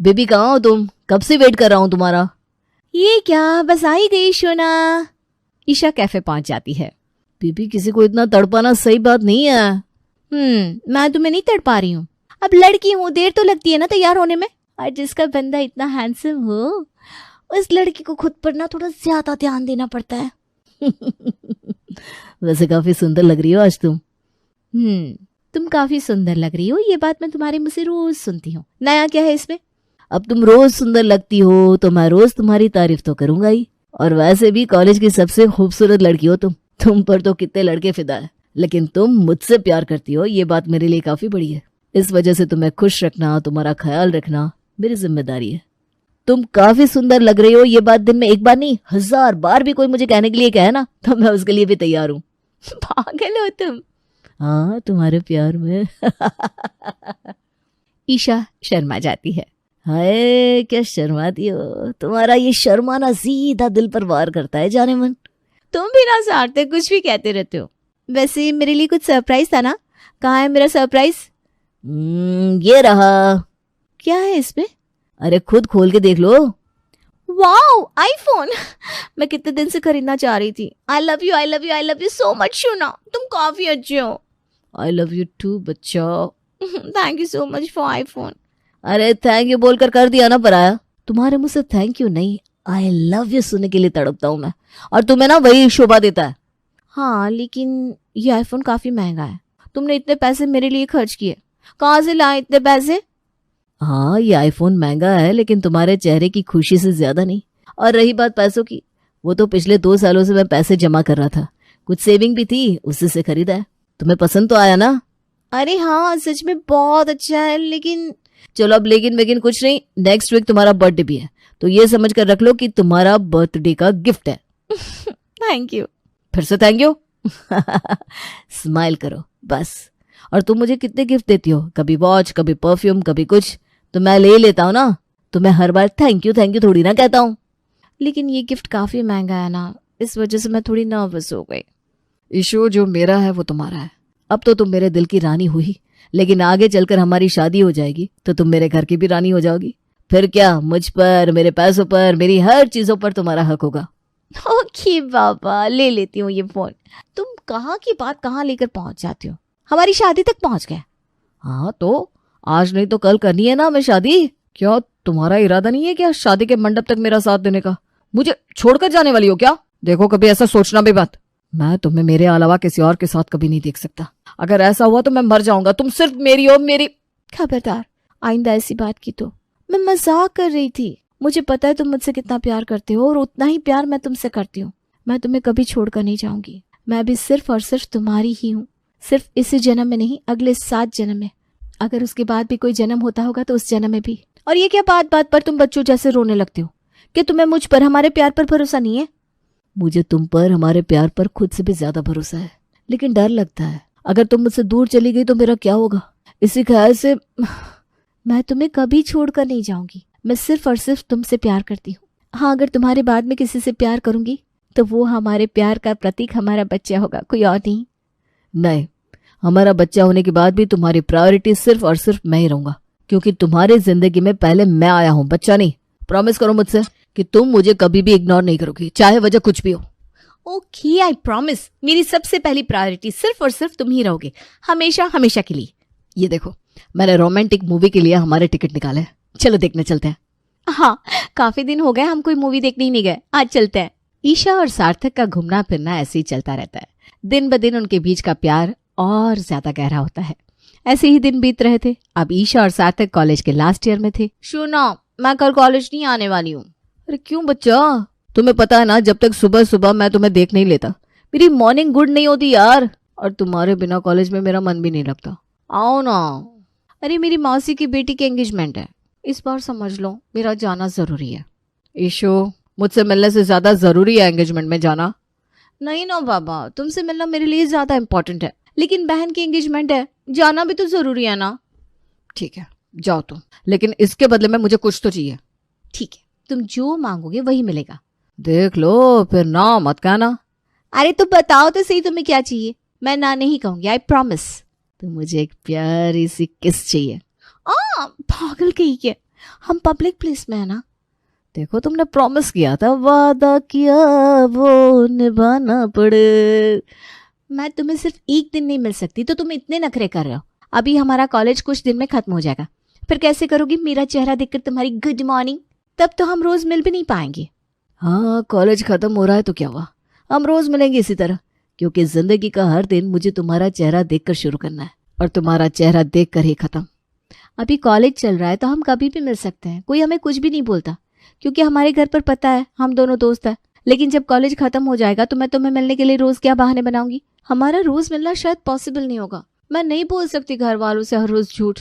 Baby कहाँ हो तुम? कब से वेट कर रहा हूँ तुम्हारा। ये क्या, बस आई गई शोना। ईशा कैफे पहुंच जाती है। बेबी किसी को इतना तड़पाना सही बात नहीं है। मैं तुम्हें नहीं तड़पा रही हूँ, अब लड़की हूँ, देर तो लगती है ना तैयार होने में। और जिसका बंदा इतना हैंडसम हो, उस लड़की को खुद पर ना थोड़ा ज्यादा ध्यान देना पड़ता है। वैसे काफी सुंदर लग रही हो आज तुम। तुम काफी सुंदर लग रही हो, ये बात मैं तुम्हारे मुंह से रोज सुनती हूँ, नया क्या है इसमें? अब तुम रोज सुंदर लगती हो तो मैं रोज तुम्हारी तारीफ तो करूंगा ही। और वैसे भी कॉलेज की सबसे खूबसूरत लड़की हो तुम पर तो कितने लड़के फिदा है, लेकिन तुम मुझसे प्यार करती हो, ये बात मेरे लिए काफी बड़ी है। इस वजह से तुम्हें खुश रखना, तुम्हारा ख्याल रखना मेरी जिम्मेदारी है। तुम काफी सुंदर लग रही हो, ये बात दिन में एक बार नहीं 1000 बार भी कोई मुझे कहने के लिए कहे ना, तो मैं उसके लिए भी तैयार हूँ। पागल हो तुम। हाँ, तुम्हारे प्यार में। ईशा शर्मा जाती है। हाय क्या शर्माती हो, तुम्हारा ये शर्माना सीधा दिल पर वार करता है जाने मन। तुम भी ना सारते कुछ भी कहते रहते हो। वैसे मेरे लिए कुछ सरप्राइज था ना, कहाँ है मेरा सरप्राइज? ये रहा। क्या है इसमें? अरे खुद खोल के देख लो। Wow, iPhone. मैं कितने दिन से खरीदना चाह रही थी। आई love you, I love you, I love you so much Shona, तुम काफी अच्छे हो। आई लव यू टू बच्चा। Thank you so much for iPhone. अरे थैंक यू बोलकर कर दिया ना पराया। तुम्हारे मुंह से थैंक यू नहीं, आई लव यू सुनने के लिए तड़पता हूँ मैं, और तुम्हें ना वही शोभा देता है। हाँ, लेकिन ये आईफोन काफी महंगा है, तुमने इतने पैसे मेरे लिए खर्च किए, कहाँ से लाए इतने पैसे? हाँ, ये आईफोन महंगा है, लेकिन तुम्हारे चेहरे की खुशी से ज्यादा नहीं। और रही बात पैसों की, वो तो पिछले 2 सालों से मैं पैसे जमा कर रहा था, कुछ सेविंग भी थी, उससे से खरीदा है। तुम्हें पसंद तो आया ना? अरे हाँ, सच में बहुत अच्छा है, लेकिन चलो अब लेकिन कुछ नहीं, नेक्स्ट वीक तुम्हारा बर्थडे भी है, तो ये समझ कर रख लो कि तुम्हारा बर्थडे का गिफ्ट है। Thank you. फिर से थैंक यू। स्माइल करो बस। और तुम मुझे कितने गिफ्ट देती हो, कभी वॉच, कभी परफ्यूम, कभी कुछ, तो मैं ले लेता हूँ ना, तो मैं हर बार थैंक यू थोड़ी ना कहता हूँ। लेकिन ये गिफ्ट काफी महंगा है ना, इस वजह से मैं थोड़ी नर्वस हो गई। ईशो, जो मेरा है वो तुम्हारा है। अब तो तुम मेरे दिल की रानी हुई, लेकिन आगे चलकर हमारी शादी हो जाएगी तो तुम मेरे घर की भी रानी हो जाओगी। फिर क्या, मुझ पर, मेरे पैसों पर, मेरी हर चीजों पर तुम्हारा हक होगा। ओके बाबा, ले लेती हूँ ये फोन। तुम कहाँ की बात कहाँ लेकर पहुंच जाती हो, हमारी शादी तक पहुंच गए। हाँ तो आज नहीं तो कल करनी है ना हमें शादी। क्या तुम्हारा इरादा नहीं है क्या शादी के मंडप तक मेरा साथ देने का? मुझे छोड़कर जाने वाली हो क्या? देखो कभी ऐसा सोचना भी मत, मैं तुम्हें मेरे अलावा किसी और के साथ कभी नहीं देख सकता। अगर ऐसा हुआ तो मैं मर जाऊंगा, तुम सिर्फ मेरी हो, मेरी। खबरदार, आइंदा ऐसी बात की तो। मैं मजाक कर रही थी, मुझे पता है तुम मुझसे कितना प्यार करते हो, और उतना ही प्यार मैं तुमसे करती हूँ। मैं तुम्हें कभी छोड़कर नहीं जाऊंगी, मैं भी सिर्फ और सिर्फ तुम्हारी ही हूँ। सिर्फ इसी जन्म में नहीं, अगले 7 जन्म में, अगर उसके बाद भी कोई जन्म होता होगा तो उस जन्म में भी। और ये क्या बात बात पर तुम बच्चों जैसे रोने लगते हो? क्या तुम्हें मुझ पर, हमारे प्यार पर भरोसा नहीं है? मुझे तुम पर, हमारे प्यार पर खुद से भी ज्यादा भरोसा है, लेकिन डर लगता है अगर तुम मुझसे दूर चली गई तो मेरा क्या होगा। इसी ख्याल से मैं तुम्हें कभी छोड़कर नहीं जाऊंगी, मैं सिर्फ और सिर्फ तुमसे प्यार करती हूँ। हाँ, अगर तुम्हारे बाद में किसी से प्यार करूंगी तो वो हमारे प्यार का प्रतीक हमारा बच्चा होगा, कोई और नहीं। नहीं, हमारा बच्चा होने के बाद भी तुम्हारी प्रायोरिटी सिर्फ और सिर्फ मैं ही रहूंगा, क्योंकि तुम्हारी जिंदगी में पहले मैं आया हूँ, बच्चा नहीं। प्रॉमिस करो मुझसे कि तुम मुझे कभी भी इग्नोर नहीं करोगी, चाहे वजह कुछ भी हो। Okay, I promise. मेरी सबसे पहली प्रायोरिटी सिर्फ और सिर्फ तुम ही रहोगे, हमेशा हमेशा के लिए। ये देखो, मैंने रोमांटिक मूवी के लिए हमारे टिकट निकाले हैं, चलो देखने चलते हैं। हाँ, काफी दिन हो गए हम कोई मूवी देखने ही नहीं गए, आज चलते हैं। ईशा और सार्थक का घूमना फिरना ऐसे ही चलता रहता है। दिन ब दिन उनके बीच का प्यार और ज्यादा गहरा होता है। ऐसे ही दिन बीत रहे थे। अब ईशा और सार्थक कॉलेज के लास्ट ईयर में थे। सुनो, मैं कल कॉलेज नहीं आने वाली हूँ। अरे क्यों बच्चा? तुम्हें पता है ना, जब तक सुबह सुबह मैं तुम्हें देख नहीं लेता मेरी मॉर्निंग गुड नहीं होती यार, और तुम्हारे बिना कॉलेज में मेरा मन भी नहीं लगता। आओ ना। अरे मेरी मौसी की बेटी की एंगेजमेंट है, इस बार समझ लो मेरा जाना जरूरी है। ईशो, मुझसे मिलने से ज्यादा जरूरी है एंगेजमेंट में जाना? नहीं ना बाबा, तुमसे मिलना मेरे लिए ज्यादा इंपॉर्टेंट है, लेकिन बहन की एंगेजमेंट है, जाना भी तो जरूरी है ना। ठीक है, जाओ तुम, लेकिन इसके बदले में मुझे कुछ तो चाहिए। ठीक है, तुम जो मांगोगे वही मिलेगा। देख लो, फिर ना मत कहना। अरे तो बताओ तो सही तुम्हें क्या चाहिए, मैं ना नहीं कहूंगी, आई प्रॉमिस। तो मुझे एक प्यारी सी किस चाहिए। पागल कही के, हम पब्लिक प्लेस में है ना। देखो तुमने प्रॉमिस किया था, वादा किया वो निभाना पड़े। मैं तुम्हें सिर्फ एक दिन नहीं मिल सकती तो तुम इतने नखरे कर रहे हो। अभी हमारा कॉलेज कुछ दिन में खत्म हो जाएगा, फिर कैसे करोगी मेरा चेहरा देखकर तुम्हारी गुड मॉर्निंग? तब तो हम रोज मिल भी नहीं पाएंगे। हाँ, कॉलेज खत्म हो रहा है तो क्या हुआ, हम रोज मिलेंगे इसी तरह, क्योंकि जिंदगी का हर दिन मुझे तुम्हारा चेहरा देखकर शुरू करना है और तुम्हारा चेहरा देखकर ही खत्म। अभी कॉलेज चल रहा है तो हम कभी भी मिल सकते हैं, कोई हमें कुछ भी नहीं बोलता, क्योंकि हमारे घर पर पता है हम दोनों दोस्त हैं। लेकिन जब कॉलेज खत्म हो जाएगा तो मैं तुम्हें मिलने के लिए रोज क्या बहाने बनाऊंगी? हमारा रोज मिलना शायद पॉसिबल नहीं होगा। मैं नहीं बोल सकती घर वालों से हर रोज झूठ।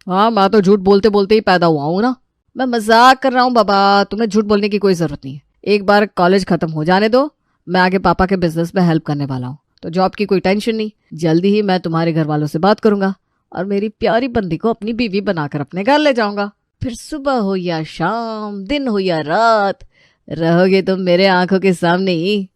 हाँ, मैं तो झूठ बोलते बोलते ही पैदा हुआ हूँ ना। मैं मजाक कर रहा हूँ बाबा, तुम्हें झूठ बोलने की कोई जरूरत नहीं है। एक बार कॉलेज खत्म हो जाने दो, मैं आगे पापा के बिजनेस में हेल्प करने वाला हूँ, तो जॉब की कोई टेंशन नहीं। जल्दी ही मैं तुम्हारे घर वालों से बात करूंगा और मेरी प्यारी बंदी को अपनी बीवी बनाकर अपने घर ले जाऊंगा। फिर सुबह हो या शाम, दिन हो या रात, रहोगे तुम मेरे आंखों के सामने ही।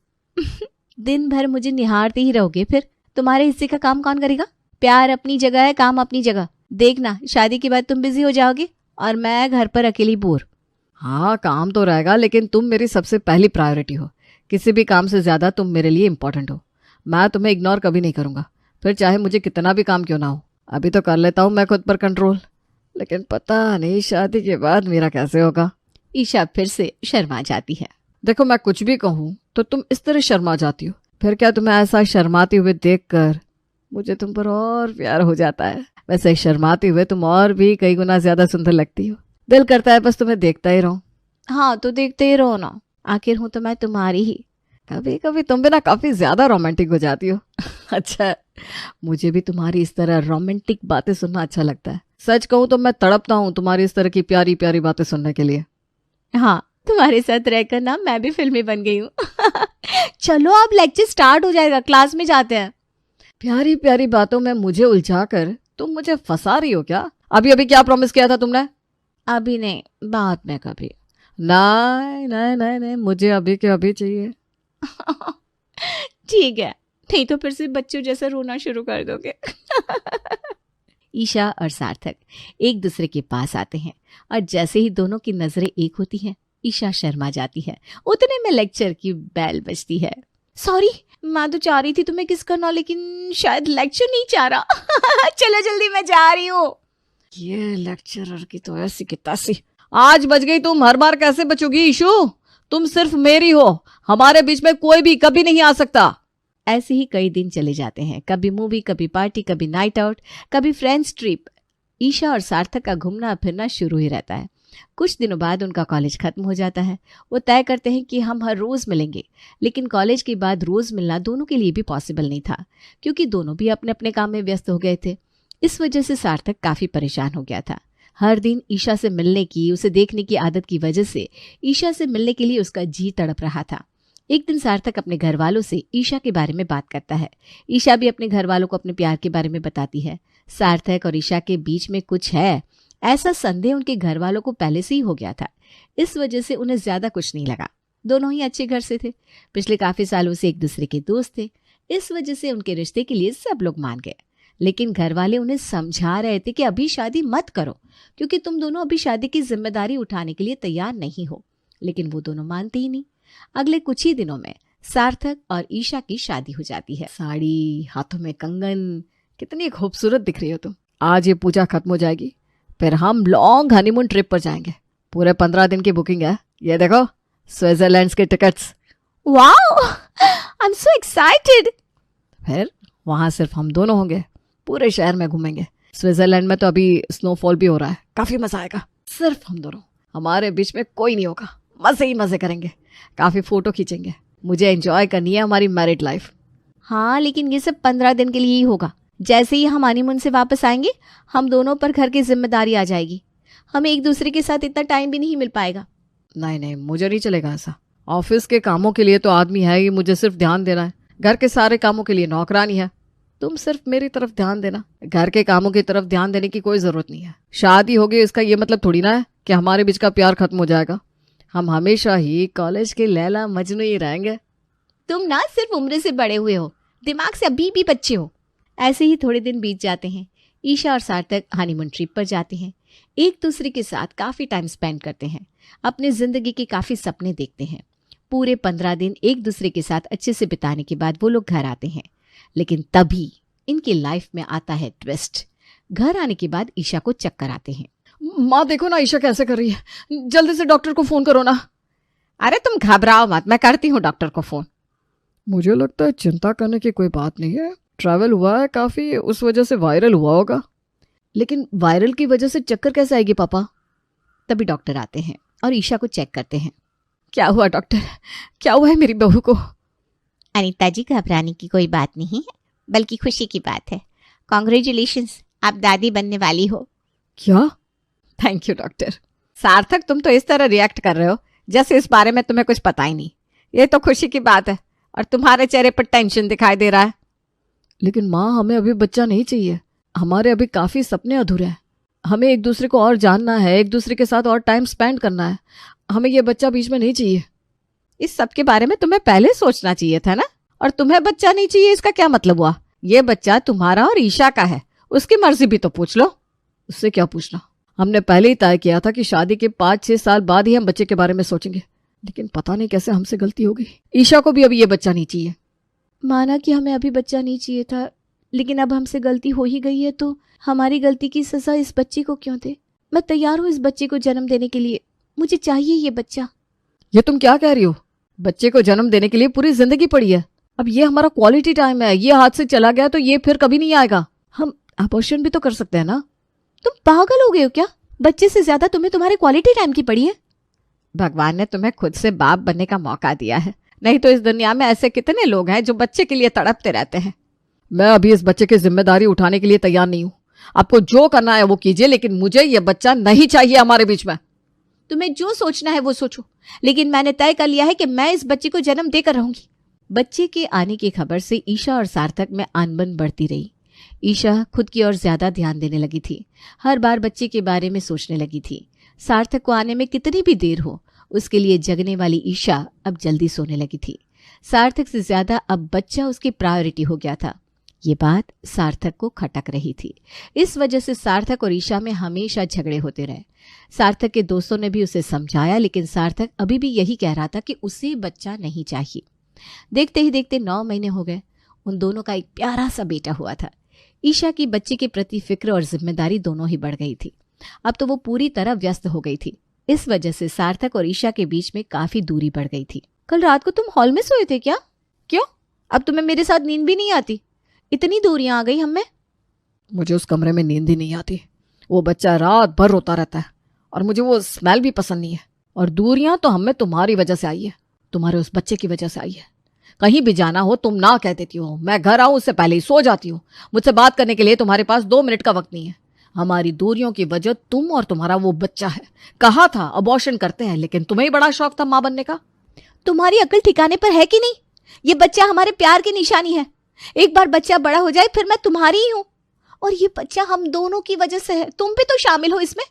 दिन भर मुझे निहारते ही रहोगे, फिर तुम्हारे हिस्से का काम कौन करेगा? प्यार अपनी जगह है, काम अपनी जगह। देखना शादी के बाद तुम बिजी हो जाओगे और मैं घर पर अकेली बोर। हाँ, काम तो रहेगा, लेकिन तुम मेरी सबसे पहली प्रायोरिटी हो। किसी भी काम से ज्यादा तुम मेरे लिए इंपॉर्टेंट हो। मैं तुम्हें इग्नोर कभी नहीं करूंगा, फिर चाहे मुझे कितना भी काम क्यों ना हो। अभी तो कर लेता हूँ मैं खुद पर कंट्रोल, लेकिन पता नहीं शादी के बाद मेरा कैसे होगा। ईशा फिर से शर्मा जाती है। देखो, मैं कुछ भी कहूँ तो तुम इस तरह शर्मा जाती हो। फिर क्या तुम्हें ऐसा शर्माते हुए देखकर मुझे तुम पर और प्यार हो जाता है? वैसे शर्माते हुए तुम और भी कई गुना ज्यादा सुंदर लगती हो। दिल करता है बस तुम्हें देखता ही रहूं। हाँ तो देखते ही रहो ना, आखिर हूं तो मैं तुम्हारी ही। कभी कभी तुम भी ना काफी ज्यादा रोमांटिक हो जाती हो। अच्छा, मुझे भी तुम्हारी इस तरह रोमांटिक बातें सुनना अच्छा लगता है। सच कहूँ तो मैं तड़पता हूँ तुम्हारी इस तरह की प्यारी प्यारी बातें सुनने के लिए। हाँ, तुम्हारे साथ रहकर ना मैं भी फिल्मी बन गई हूँ। चलो अब लेक्चर स्टार्ट हो जाएगा, क्लास में जाते हैं। प्यारी प्यारी बातों में मुझे उलझा कर तुम मुझे फंसा रही हो क्या? अभी अभी क्या प्रॉमिस किया था तुमने? अभी नहीं, बाद में कभी। नहीं नहीं नहीं नहीं, मुझे अभी के अभी चाहिए। ठीक है, नहीं तो फिर से बच्चों जैसा रोना शुरू कर दोगे। ईशा और सार्थक एक दूसरे के पास आते हैं और जैसे ही दोनों की नजरें एक होती हैं, ईशा शर्मा जाती है। उतने में लेक्चर की बेल बजती है। सॉरी, मैं तो चाह रही थी तुम्हें किस करना, लेकिन शायद लेक्चर नहीं चाह रहा। चलो जल्दी, मैं जा रही हूँ। ये लेक्चरर की तो ऐसी की तैसी। आज बच गई तुम, हर बार कैसे बचोगी ईशु? तुम सिर्फ मेरी हो, हमारे बीच में कोई भी कभी नहीं आ सकता। ऐसे ही कई दिन चले जाते हैं, कभी मूवी, कभी पार्टी, कभी नाइट आउट, कभी फ्रेंड्स ट्रिप। ईशा और सार्थक का घूमना फिरना शुरू ही रहता है। कुछ दिनों बाद उनका कॉलेज खत्म हो जाता है। वो तय करते हैं कि हम हर रोज मिलेंगे, लेकिन कॉलेज के बाद रोज मिलना दोनों के लिए भी पॉसिबल नहीं था, क्योंकि दोनों भी अपने अपने काम में व्यस्त हो गए थे। इस वजह से सार्थक काफी परेशान हो गया था। हर दिन ईशा से मिलने की, उसे देखने की आदत की वजह से ईशा से मिलने के लिए उसका जी तड़प रहा था। एक दिन सार्थक अपने घर वालों से ईशा के बारे में बात करता है। ईशा भी अपने घर वालों को अपने प्यार के बारे में बताती है। सार्थक और ईशा के बीच में कुछ है, ऐसा संदेह उनके घर वालों को पहले से ही हो गया था। इस वजह से उन्हें ज्यादा कुछ नहीं लगा। दोनों ही अच्छे घर से थे, पिछले काफी सालों से एक दूसरे के दोस्त थे। इस वजह से उनके रिश्ते के लिए सब लोग मान गए। लेकिन घर वाले उन्हें समझा रहे थे कि अभी शादी मत करो, क्योंकि तुम दोनों अभी शादी की जिम्मेदारी उठाने के लिए तैयार नहीं हो। लेकिन वो दोनों मानते ही नहीं। अगले कुछ ही दिनों में सार्थक और ईशा की शादी हो जाती है। साड़ी, हाथों में कंगन, कितनी खूबसूरत दिख रही हो तुम। आज ये पूजा खत्म हो जाएगी, फिर हम लॉन्ग हनीमून ट्रिप पर जाएंगे। पूरे 15 दिन की बुकिंग है। ये देखो, स्विट्जरलैंड के tickets. Wow, I am so excited. फिर वहां सिर्फ हम दोनों होंगे, पूरे शहर में घूमेंगे। स्विट्जरलैंड में तो अभी स्नोफॉल भी हो रहा है, काफी मजा आएगा। सिर्फ हम दोनों, हमारे बीच में कोई नहीं होगा। मजे ही मजे करेंगे, काफी फोटो खींचेंगे। मुझे एंजॉय करनी है हमारी मैरिड लाइफ। हाँ, लेकिन ये सब 15 दिन के लिए ही होगा। जैसे ही हम हनीमून से वापस आएंगे, हम दोनों पर घर की जिम्मेदारी आ जाएगी। हमें एक दूसरे के साथ इतना टाइम भी नहीं मिल पाएगा। नहीं नहीं, मुझे नहीं चलेगा ऐसा। ऑफिस के कामों के लिए तो आदमी है ही, मुझे सिर्फ ध्यान देना है। घर के सारे कामों के लिए नौकरानी है। तुम सिर्फ मेरी तरफ ध्यान देना, घर के कामों की तरफ ध्यान देने की कोई जरूरत नहीं है। शादी होगी इसका ये मतलब थोड़ी ना है कि हमारे बीच का प्यार खत्म हो जाएगा। हम हमेशा ही कॉलेज के लैला मजनू ही रहेंगे। तुम ना सिर्फ उम्र से बड़े हुए हो, दिमाग से अभी भी बच्चे हो। ऐसे ही थोड़े दिन बीत जाते हैं। ईशा और सार्थक हनीमून ट्रिप पर जाते हैं। एक दूसरे के साथ काफी टाइम स्पेंड करते हैं, अपनी जिंदगी के काफी सपने देखते हैं। पूरे 15 दिन एक दूसरे के साथ अच्छे से बिताने के बाद वो लोग घर आते हैं, लेकिन तभी इनकी लाइफ में आता है ट्विस्ट। घर आने के बाद ईशा को चक्कर आते हैं। माँ देखो ना ईशा कैसे कर रही है, जल्दी से डॉक्टर को फोन करो ना। अरे तुम घबराओ मत, मैं करती हूँ डॉक्टर को फोन। मुझे लगता है चिंता करने की कोई बात नहीं है, ट्रैवल हुआ है काफी, उस वजह से वायरल हुआ होगा। लेकिन वायरल की वजह से चक्कर कैसे आएगी पापा? तभी डॉक्टर आते हैं और ईशा को चेक करते हैं। क्या हुआ डॉक्टर, क्या हुआ है मेरी बहू को? अनीता जी, घबराने की कोई बात नहीं है, बल्कि खुशी की बात है। कॉन्ग्रेचुलेशंस, आप दादी बनने वाली हो। क्या? Thank you doctor. सार्थक, तुम तो इस तरह रिएक्ट कर रहे हो जैसे इस बारे में तुम्हें कुछ पता ही नहीं। ये तो खुशी की बात है और तुम्हारे चेहरे पर टेंशन दिखाई दे रहा है। लेकिन माँ हमें अभी बच्चा नहीं चाहिए, हमारे अभी काफी सपने अधूरे हैं। हमें एक दूसरे को और जानना है, एक दूसरे के साथ और टाइम स्पेंड करना है। हमें ये बच्चा बीच में नहीं चाहिए। इस सब के बारे में तुम्हें पहले सोचना चाहिए था ना। और तुम्हें बच्चा नहीं चाहिए इसका क्या मतलब हुआ? ये बच्चा तुम्हारा और ईशा का है, उसकी मर्जी भी तो पूछ लो। उससे क्या पूछना, हमने पहले ही तय किया था कि शादी के 5-6 साल बाद ही हम बच्चे के बारे में सोचेंगे। लेकिन पता नहीं कैसे हमसे गलती हो गई। ईशा को भी अभी ये बच्चा नहीं चाहिए। माना कि हमें अभी बच्चा नहीं चाहिए था, लेकिन अब हमसे गलती हो ही गई है तो हमारी गलती की सजा इस बच्चे को क्यों दे? मैं तैयार हूँ इस बच्चे को जन्म देने के लिए, मुझे चाहिए ये बच्चा। ये तुम क्या कह रही हो? बच्चे को जन्म देने के लिए पूरी जिंदगी पड़ी है। अब ये हमारा क्वालिटी टाइम है, ये हाथ से चला गया तो ये फिर कभी नहीं आएगा। हम अबॉर्शन भी तो कर सकते हैं ना। तुम पागल हो गए हो क्या? बच्चे से ज्यादा तुम्हें तुम्हारे क्वालिटी टाइम की पड़ी है। भगवान ने तुम्हें खुद से बाप बनने का मौका दिया है, नहीं तो इस दुनिया में ऐसे कितने लोग हैं जो बच्चे के लिए तड़पते रहते हैं। मैं अभी इस बच्चे की जिम्मेदारी उठाने के लिए तैयार नहीं हूँ। आपको जो करना है वो कीजिए, लेकिन मुझे ये बच्चा नहीं चाहिए हमारे बीच में। तुम्हें जो सोचना है वो सोचो, लेकिन मैंने तय कर लिया है कि मैं इस बच्चे को जन्म देकर रहूंगी। बच्चे के आने की खबर से ईशा और सार्थक में आनबन बढ़ती रही। ईशा खुद की ओर ज्यादा ध्यान देने लगी थी, हर बार बच्चे के बारे में सोचने लगी थी। सार्थक को आने में कितनी भी देर हो, उसके लिए जगने वाली ईशा अब जल्दी सोने लगी थी। सार्थक से ज्यादा अब बच्चा उसकी प्रायोरिटी हो गया था। ये बात सार्थक को खटक रही थी। इस वजह से सार्थक और ईशा में हमेशा झगड़े होते रहे। सार्थक के दोस्तों ने भी उसे समझाया, लेकिन सार्थक अभी भी यही कह रहा था कि उसे बच्चा नहीं चाहिए। देखते ही देखते 9 महीने हो गए। उन दोनों का एक प्यारा सा बेटा हुआ था। ईशा की बच्चे के प्रति फिक्र और जिम्मेदारी दोनों ही बढ़ गई थी। अब तो वो पूरी तरह व्यस्त हो गई थी। इस वजह से सार्थक और ईशा के बीच में काफी दूरी बढ़ गई थी। कल रात को तुम हॉल में सोए थे क्या? क्यों? अब तुम्हें मेरे साथ नींद भी नहीं आती? इतनी दूरियां आ गई हमें। मुझे उस कमरे में नींद ही नहीं आती। वो बच्चा रात भर रोता रहता है और मुझे वो स्मेल भी पसंद नहीं है। और दूरियां तो हमें तुम्हारी वजह से आई है, तुम्हारे उस बच्चे की वजह से आई है। कहीं भी जाना हो तुम ना कह देती हो, मैं घर आऊं उससे पहले ही सो जाती हूँ। मुझसे बात करने के लिए तुम्हारे पास 2 मिनट का वक्त नहीं है। हमारी दूरियों की वजह तुम और तुम्हारा वो बच्चा है। कहा था अबॉर्शन करते हैं, लेकिन तुम्हें बड़ा शौक था मां बनने का। तुम्हारी अकल ठिकाने पर है कि नहीं? ये बच्चा हमारे प्यार की निशानी है। एक बार बच्चा बड़ा हो जाए फिर मैं तुम्हारी ही हूं, और ये बच्चा हम दोनों की वजह से है। तुम भी तो शामिल हो इसमें।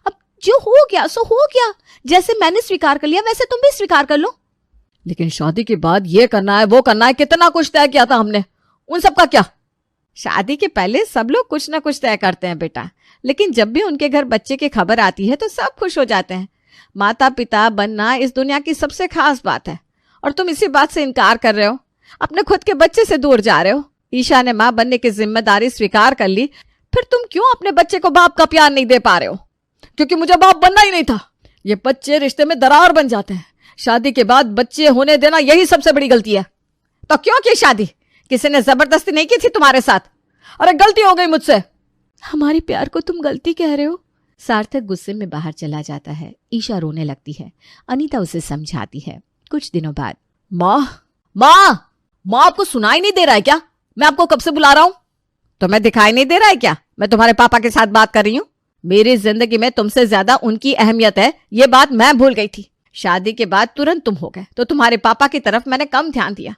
अब जो हो गया सो हो गया, जैसे मैंने स्वीकार कर लिया वैसे तुम भी स्वीकार कर लो। लेकिन शादी के बाद ये करना है वो करना है, कितना कुछ तय किया था हमने, उन सब का क्या? शादी के पहले सब लोग कुछ ना कुछ तय करते हैं बेटा, लेकिन जब भी उनके घर बच्चे की खबर आती है तो सब खुश हो जाते हैं। माता पिता बनना इस दुनिया की सबसे खास बात है, और तुम इसी बात से इनकार कर रहे हो, अपने खुद के बच्चे से दूर जा रहे हो। ईशा ने मां बनने की जिम्मेदारी स्वीकार कर ली, फिर तुम क्यों अपने बच्चे को बाप का प्यार नहीं दे पा रहे हो? क्योंकि मुझे बाप बनना ही नहीं था। ये बच्चे रिश्ते में दरार बन जाते हैं। शादी के बाद बच्चे होने देना यही सबसे बड़ी गलती है। तो क्यों की शादी? किसी ने जबरदस्ती नहीं की थी तुम्हारे साथ? अरे गलती हो गई मुझसे। हमारी प्यार को तुम गलती कह रहे हो? सार्थक गुस्से में बाहर चला जाता है। ईशा रोने लगती है। अनीता उसे समझाती है। कुछ दिनों बाद, माँ माँ माँ, आपको सुनाई नहीं दे रहा है क्या? मैं आपको कब से बुला रहा हूं। तुम्हें दिखाई नहीं दे रहा है क्या मैं तुम्हारे पापा के साथ बात कर रही हूँ? मेरी जिंदगी में तुमसे ज्यादा उनकी अहमियत है, ये बात मैं भूल गई थी। शादी के बाद तुरंत तुम हो गए तो तुम्हारे पापा की तरफ मैंने कम ध्यान दिया।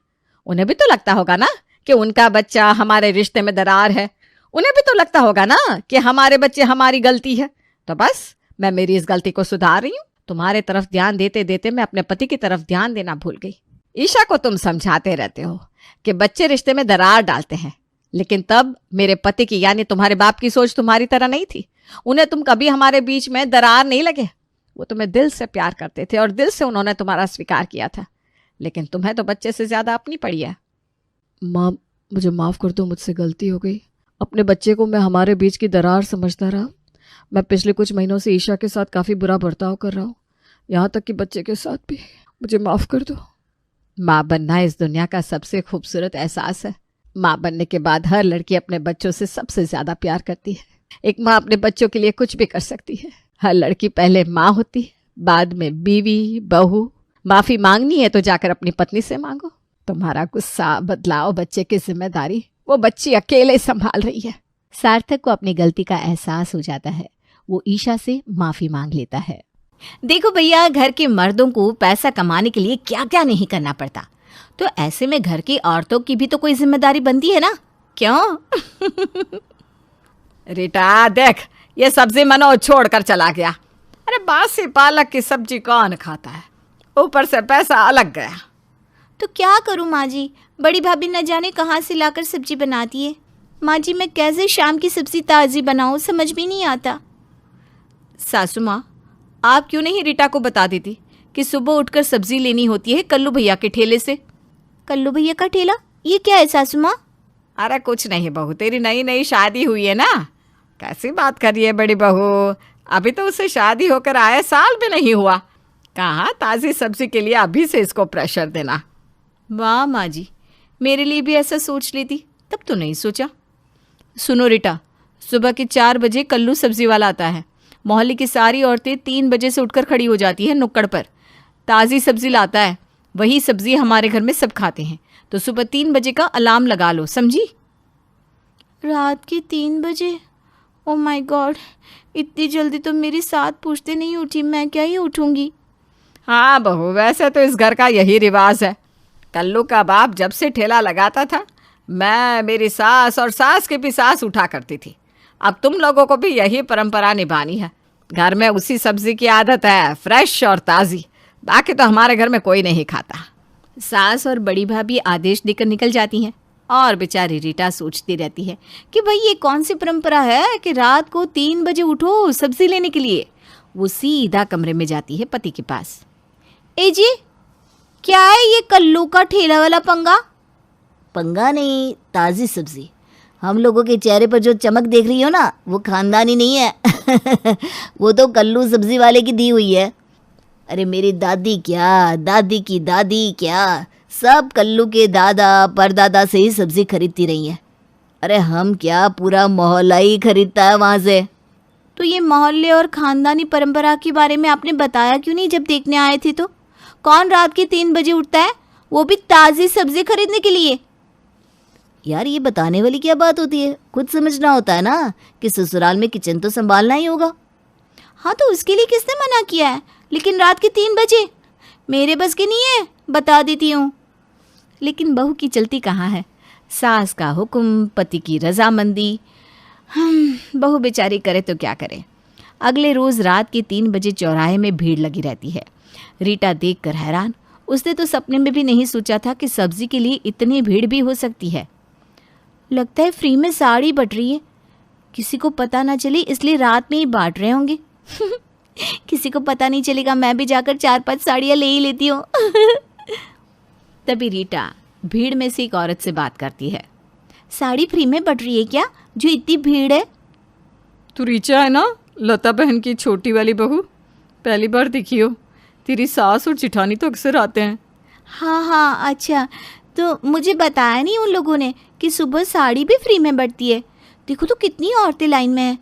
उन्हें भी तो लगता होगा ना कि उनका बच्चा हमारे रिश्ते में दरार है। उन्हें भी तो लगता होगा ना कि हमारे बच्चे हमारी गलती है। तो बस मैं मेरी इस गलती को सुधार रही हूँ। तुम्हारे तरफ ध्यान देते देते मैं अपने पति की तरफ ध्यान देना भूल गई। ईशा को तुम समझाते रहते हो कि बच्चे रिश्ते में दरार डालते हैं, लेकिन तब मेरे पति की यानी तुम्हारे बाप की सोच तुम्हारी तरह नहीं थी। उन्हें तुम कभी हमारे बीच में दरार नहीं लगे। वो तुम्हें दिल से प्यार करते थे और दिल से उन्होंने तुम्हारा स्वीकार किया था, लेकिन तुम्हें तो बच्चे से ज्यादा अपनी पड़ी है। माँ, मुझे माफ़ कर दो, मुझसे गलती हो गई। अपने बच्चे को मैं हमारे बीच की दरार समझता रहा। मैं पिछले कुछ महीनों से ईशा के साथ काफ़ी बुरा बर्ताव कर रहा हूँ, यहाँ तक कि बच्चे के साथ भी। मुझे माफ़ कर दो। माँ बनना इस दुनिया का सबसे खूबसूरत एहसास है। माँ बनने के बाद हर लड़की अपने बच्चों से सबसे ज्यादा प्यार करती है। एक माँ अपने बच्चों के लिए कुछ भी कर सकती है। हर लड़की पहले माँ होती है, बाद में बीवी, बहू। माफी मांगनी है तो जाकर अपनी पत्नी से मांगो। तुम्हारा गुस्सा, बदलाव, बच्चे की जिम्मेदारी वो बच्ची अकेले संभाल रही है। सार्थक को अपनी गलती का एहसास हो जाता है। वो ईशा से माफी मांग लेता है। देखो भैया, घर के मर्दों को पैसा कमाने के लिए क्या क्या नहीं करना पड़ता, तो ऐसे में घर की औरतों की भी तो कोई जिम्मेदारी बनती है ना, क्यों? रीटा देख, ये सब्जी मनोज छोड़कर चला गया। अरे बासी पालक की सब्जी कौन खाता है, ऊपर से पैसा अलग गया। तो क्या करूँ माँ जी, बड़ी भाभी न जाने कहाँ से लाकर सब्जी बनाती है। माँ जी, मैं कैसे शाम की सब्जी ताज़ी बनाऊँ, समझ भी नहीं आता। सासू माँ, आप क्यों नहीं रीटा को बता देती कि सुबह उठकर सब्जी लेनी होती है कल्लू भैया के ठेले से। कल्लू भैया का ठेला, ये क्या है सासू माँ? अरे कुछ नहीं बहू, तेरी नई नई शादी हुई है ना। कैसी बात कर रही है बड़ी बहू, अभी तो उसे शादी होकर आए साल भी नहीं हुआ। कहाँ ताज़ी सब्जी के लिए अभी से इसको प्रेशर देना। वाह माँ जी, मेरे लिए भी ऐसा सोच लेती, तब तो नहीं सोचा। सुनो रीटा, सुबह के 4 बजे कल्लू सब्जी वाला आता है। मोहल्ले की सारी औरतें 3 बजे से उठकर खड़ी हो जाती हैं नुक्कड़ पर। ताज़ी सब्जी लाता है, वही सब्जी हमारे घर में सब खाते हैं। तो सुबह 3 बजे का अलार्म लगा लो, समझी? रात के 3 बजे? ओ माय गॉड, इतनी जल्दी तो मेरी साथ पूछते नहीं उठी, मैं क्या ही उठूंगी। हाँ बहू, वैसे तो इस घर का यही रिवाज है। कल्लू का बाप जब से ठेला लगाता था, मैं, मेरी सास और सास की भी सास उठा करती थी। अब तुम लोगों को भी यही परंपरा निभानी है। घर में उसी सब्जी की आदत है, फ्रेश और ताज़ी। बाकी तो हमारे घर में कोई नहीं खाता। सास और बड़ी भाभी आदेश देकर निकल जाती हैं और बेचारी रीटा सोचती रहती है कि भाई ये कौन सी परंपरा है कि रात को 3 बजे उठो सब्जी लेने के लिए। वो सीधा कमरे में जाती है पति के पास। ए जी, क्या है ये कल्लू का ठेला वाला पंगा? पंगा नहीं, ताज़ी सब्जी। हम लोगों के चेहरे पर जो चमक देख रही हो ना, वो खानदानी नहीं है। वो तो कल्लू सब्जी वाले की दी हुई है। अरे मेरी दादी क्या, दादी की दादी क्या, सब कल्लू के दादा परदादा से ही सब्जी खरीदती रही हैं। अरे हम क्या, पूरा मोहल्ला ही खरीदता है वहाँ से। तो ये मोहल्ले और खानदानी परंपरा के बारे में आपने बताया क्यों नहीं जब देखने आए थे? तो कौन रात के 3 बजे उठता है, वो भी ताज़ी सब्जी खरीदने के लिए? यार ये बताने वाली क्या बात होती है, खुद समझना होता है ना कि ससुराल में किचन तो संभालना ही होगा। हाँ तो उसके लिए किसने मना किया है, लेकिन रात के 3 बजे मेरे बस की नहीं है, बता देती हूँ। लेकिन बहू की चलती कहाँ है, सास का हुक्म, पति की रजामंदी। बहू बेचारी करे तो क्या करे। अगले रोज रात के 3 बजे चौराहे में भीड़ लगी रहती है। रीटा देखकर हैरान, उसने तो सपने में भी नहीं सोचा था कि सब्जी के लिए इतनी भीड़ भी हो सकती है। लगता है फ्री में साड़ी बट रही है, किसी को पता ना चले इसलिए रात में ही बांट रहे होंगे। किसी को पता नहीं चलेगा, मैं भी जाकर 4-5 साड़ियाँ ले ही लेती हूँ। तभी रीटा भीड़ में से एक औरत से बात करती है। साड़ी फ्री में बट रही है क्या, जो इतनी भीड़ है? तू रीचा है ना, लता बहन की छोटी वाली बहू? पहली बार दिखी हो। तेरी सास और जिठानी तो अक्सर आते हैं। हाँ हाँ, अच्छा। तो मुझे बताया नहीं उन लोगों ने कि सुबह साड़ी भी फ्री में बटती है। देखो तो कितनी औरतें लाइन में हैं।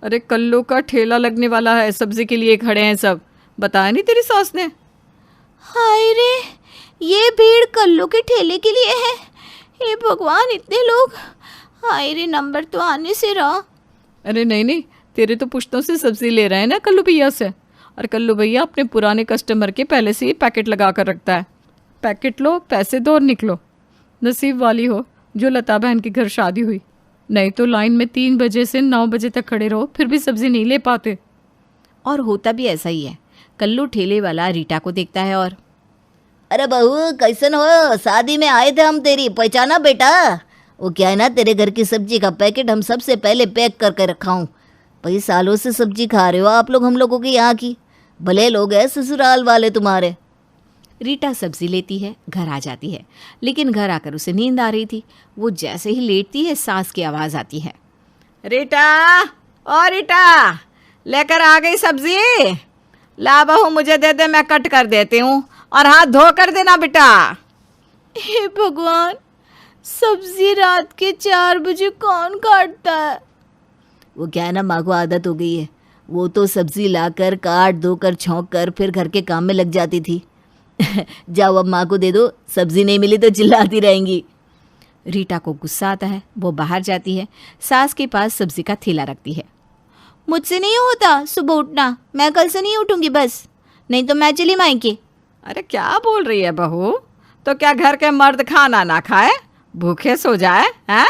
अरे कल्लू का ठेला लगने वाला है, सब्जी के लिए खड़े हैं सब। बताया नहीं तेरी सास ने? हाय रे, ये भीड़ कल्लू के ठेले के लिए है। हे भगवान, इतने लोग! हाय रे, नंबर तो आने से रहा। अरे नहीं नहीं, तेरे तो पुश्तों से सब्जी ले रहे हैं ना कल्लू भैया से। और कल्लू भैया अपने पुराने कस्टमर के पहले से ही पैकेट लगा कर रखता है। पैकेट लो, पैसे दो और निकलो। नसीब वाली हो जो लता बहन के घर शादी हुई, नहीं तो लाइन में 3 बजे से 9 बजे तक खड़े रहो, फिर भी सब्जी नहीं ले पाते। और होता भी ऐसा ही है। कल्लू ठेले वाला रीटा को देखता है और, अरे बहू कैसन हो, शादी में आए थे हम, तेरी पहचाना बेटा? वो क्या है ना, तेरे घर की सब्जी का पैकेट हम सबसे पहले पैक करके रखा हूँ। भाई सालों से सब्जी खा रहे हो आप लोग हम लोगों के यहाँ की, भले लोग हैं ससुराल वाले तुम्हारे। रीटा सब्जी लेती है, घर आ जाती है, लेकिन घर आकर उसे नींद आ रही थी। वो जैसे ही लेटती है सास की आवाज़ आती है, रीटा, ओ रीटा, लेकर आ गई सब्जी? ला बहू मुझे दे दे, मैं कट कर देती हूँ, और हाथ धो कर देना बेटा। हे भगवान, सब्जी रात के 4 बजे कौन काटता है? वो क्या है ना, माँ को आदत हो गई है, वो तो सब्जी लाकर काट धोकर छौंक कर फिर घर के काम में लग जाती थी। जाओ अब माँ को दे दो, सब्जी नहीं मिली तो चिल्लाती रहेंगी। रीटा को गुस्सा आता है, वो बाहर जाती है, सास के पास सब्जी का थैला रखती है। मुझसे नहीं होता सुबह उठना, मैं कल से नहीं उठूंगी बस, नहीं तो मैं चली मायके। अरे क्या बोल रही है बहू? तो क्या घर के मर्द खाना ना खाए, भूखे सो जाए हैं?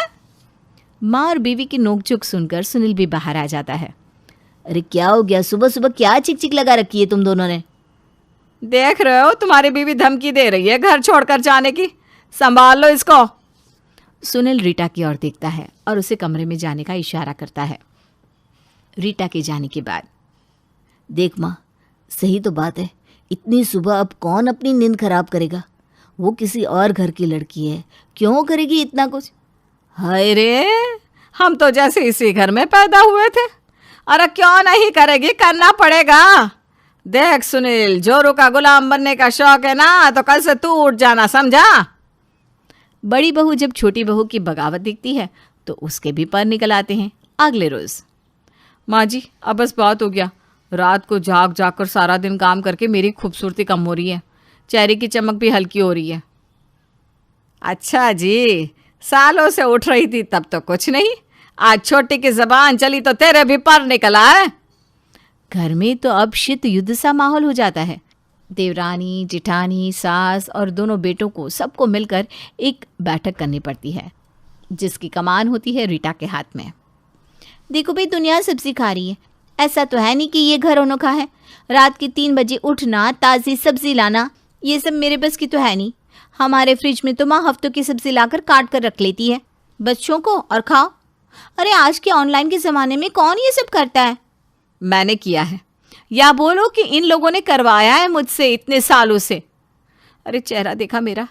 माँ और बीवी की नोकझोंक सुनकर सुनील भी बाहर आ जाता है। अरे क्या हो गया, सुबह सुबह क्या चिक चिक लगा रखी है तुम दोनों ने? देख रहे हो तुम्हारी बीवी धमकी दे रही है घर छोड़कर जाने की, संभाल लो इसको। सुनील रीटा की ओर देखता है और उसे कमरे में जाने का इशारा करता है। रीटा के जाने के बाद, देख माँ, सही तो बात है, इतनी सुबह अब कौन अपनी नींद खराब करेगा? वो किसी और घर की लड़की है, क्यों करेगी इतना कुछ? हाय रे, हम तो जैसे इसी घर में पैदा हुए थे। अरे क्यों नहीं करेगी, करना पड़ेगा। देख सुनील, जोरू का गुलाम बनने का शौक है ना, तो कल से तू उठ जाना, समझा? बड़ी बहू जब छोटी बहू की बगावत दिखती है तो उसके भी पर निकल आते हैं। अगले रोज, माँ जी अब बस बहुत हो गया, रात को जाग जाग कर सारा दिन काम करके मेरी खूबसूरती कम हो रही है, चेहरे की चमक भी हल्की हो रही है। अच्छा जी, सालों से उठ रही थी तब तो कुछ नहीं, आज छोटी की जबान चली तो तेरे भी पर निकल आए। घर में तो अब शीत युद्ध सा माहौल हो जाता है। देवरानी, जिठानी, सास और दोनों बेटों को सबको मिलकर एक बैठक करनी पड़ती है, जिसकी कमान होती है रीटा के हाथ में। देखो भाई, दुनिया सब्जी खा रही है, ऐसा तो है नहीं कि ये घर अनोखा है। रात के 3 बजे उठना, ताज़ी सब्जी लाना, ये सब मेरे बस की तो है नहीं। हमारे फ्रिज में तो माँ हफ्तों की सब्जी लाकर काट कर रख लेती है बच्चों को, और खाओ। अरे आज के ऑनलाइन के ज़माने में कौन ये सब करता है? मैंने किया है, या बोलो कि इन लोगों ने करवाया है मुझसे इतने सालों से। अरे चेहरा देखा मेरा,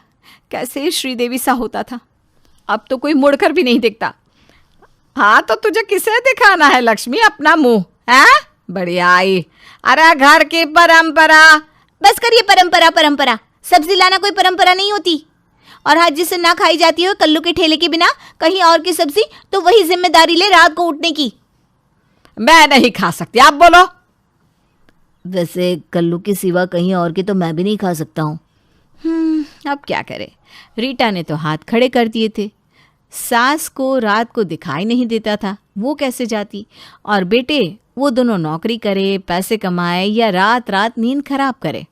कैसे श्रीदेवी सा होता था, अब तो कोई मुड़कर भी नहीं दिखता। हाँ तो तुझे किसे दिखाना है लक्ष्मी अपना मुंह, है? बढ़िया आई। अरे घर की परंपरा। बस करिए परंपरा परंपरा, सब्जी लाना कोई परंपरा नहीं होती। और आज जिसे ना खाई जाती हो कल्लू के ठेले के बिना कहीं और की सब्जी, तो वही जिम्मेदारी ले रात को उठने की। मैं नहीं खा सकती, आप बोलो। वैसे कल्लू के सिवा कहीं और के तो मैं भी नहीं खा सकता हूँ। अब क्या करे, रीटा ने तो हाथ खड़े कर दिए थे। सास को रात को दिखाई नहीं देता था, वो कैसे जाती? और बेटे, वो दोनों नौकरी करे, पैसे कमाए या रात रात नींद खराब करे।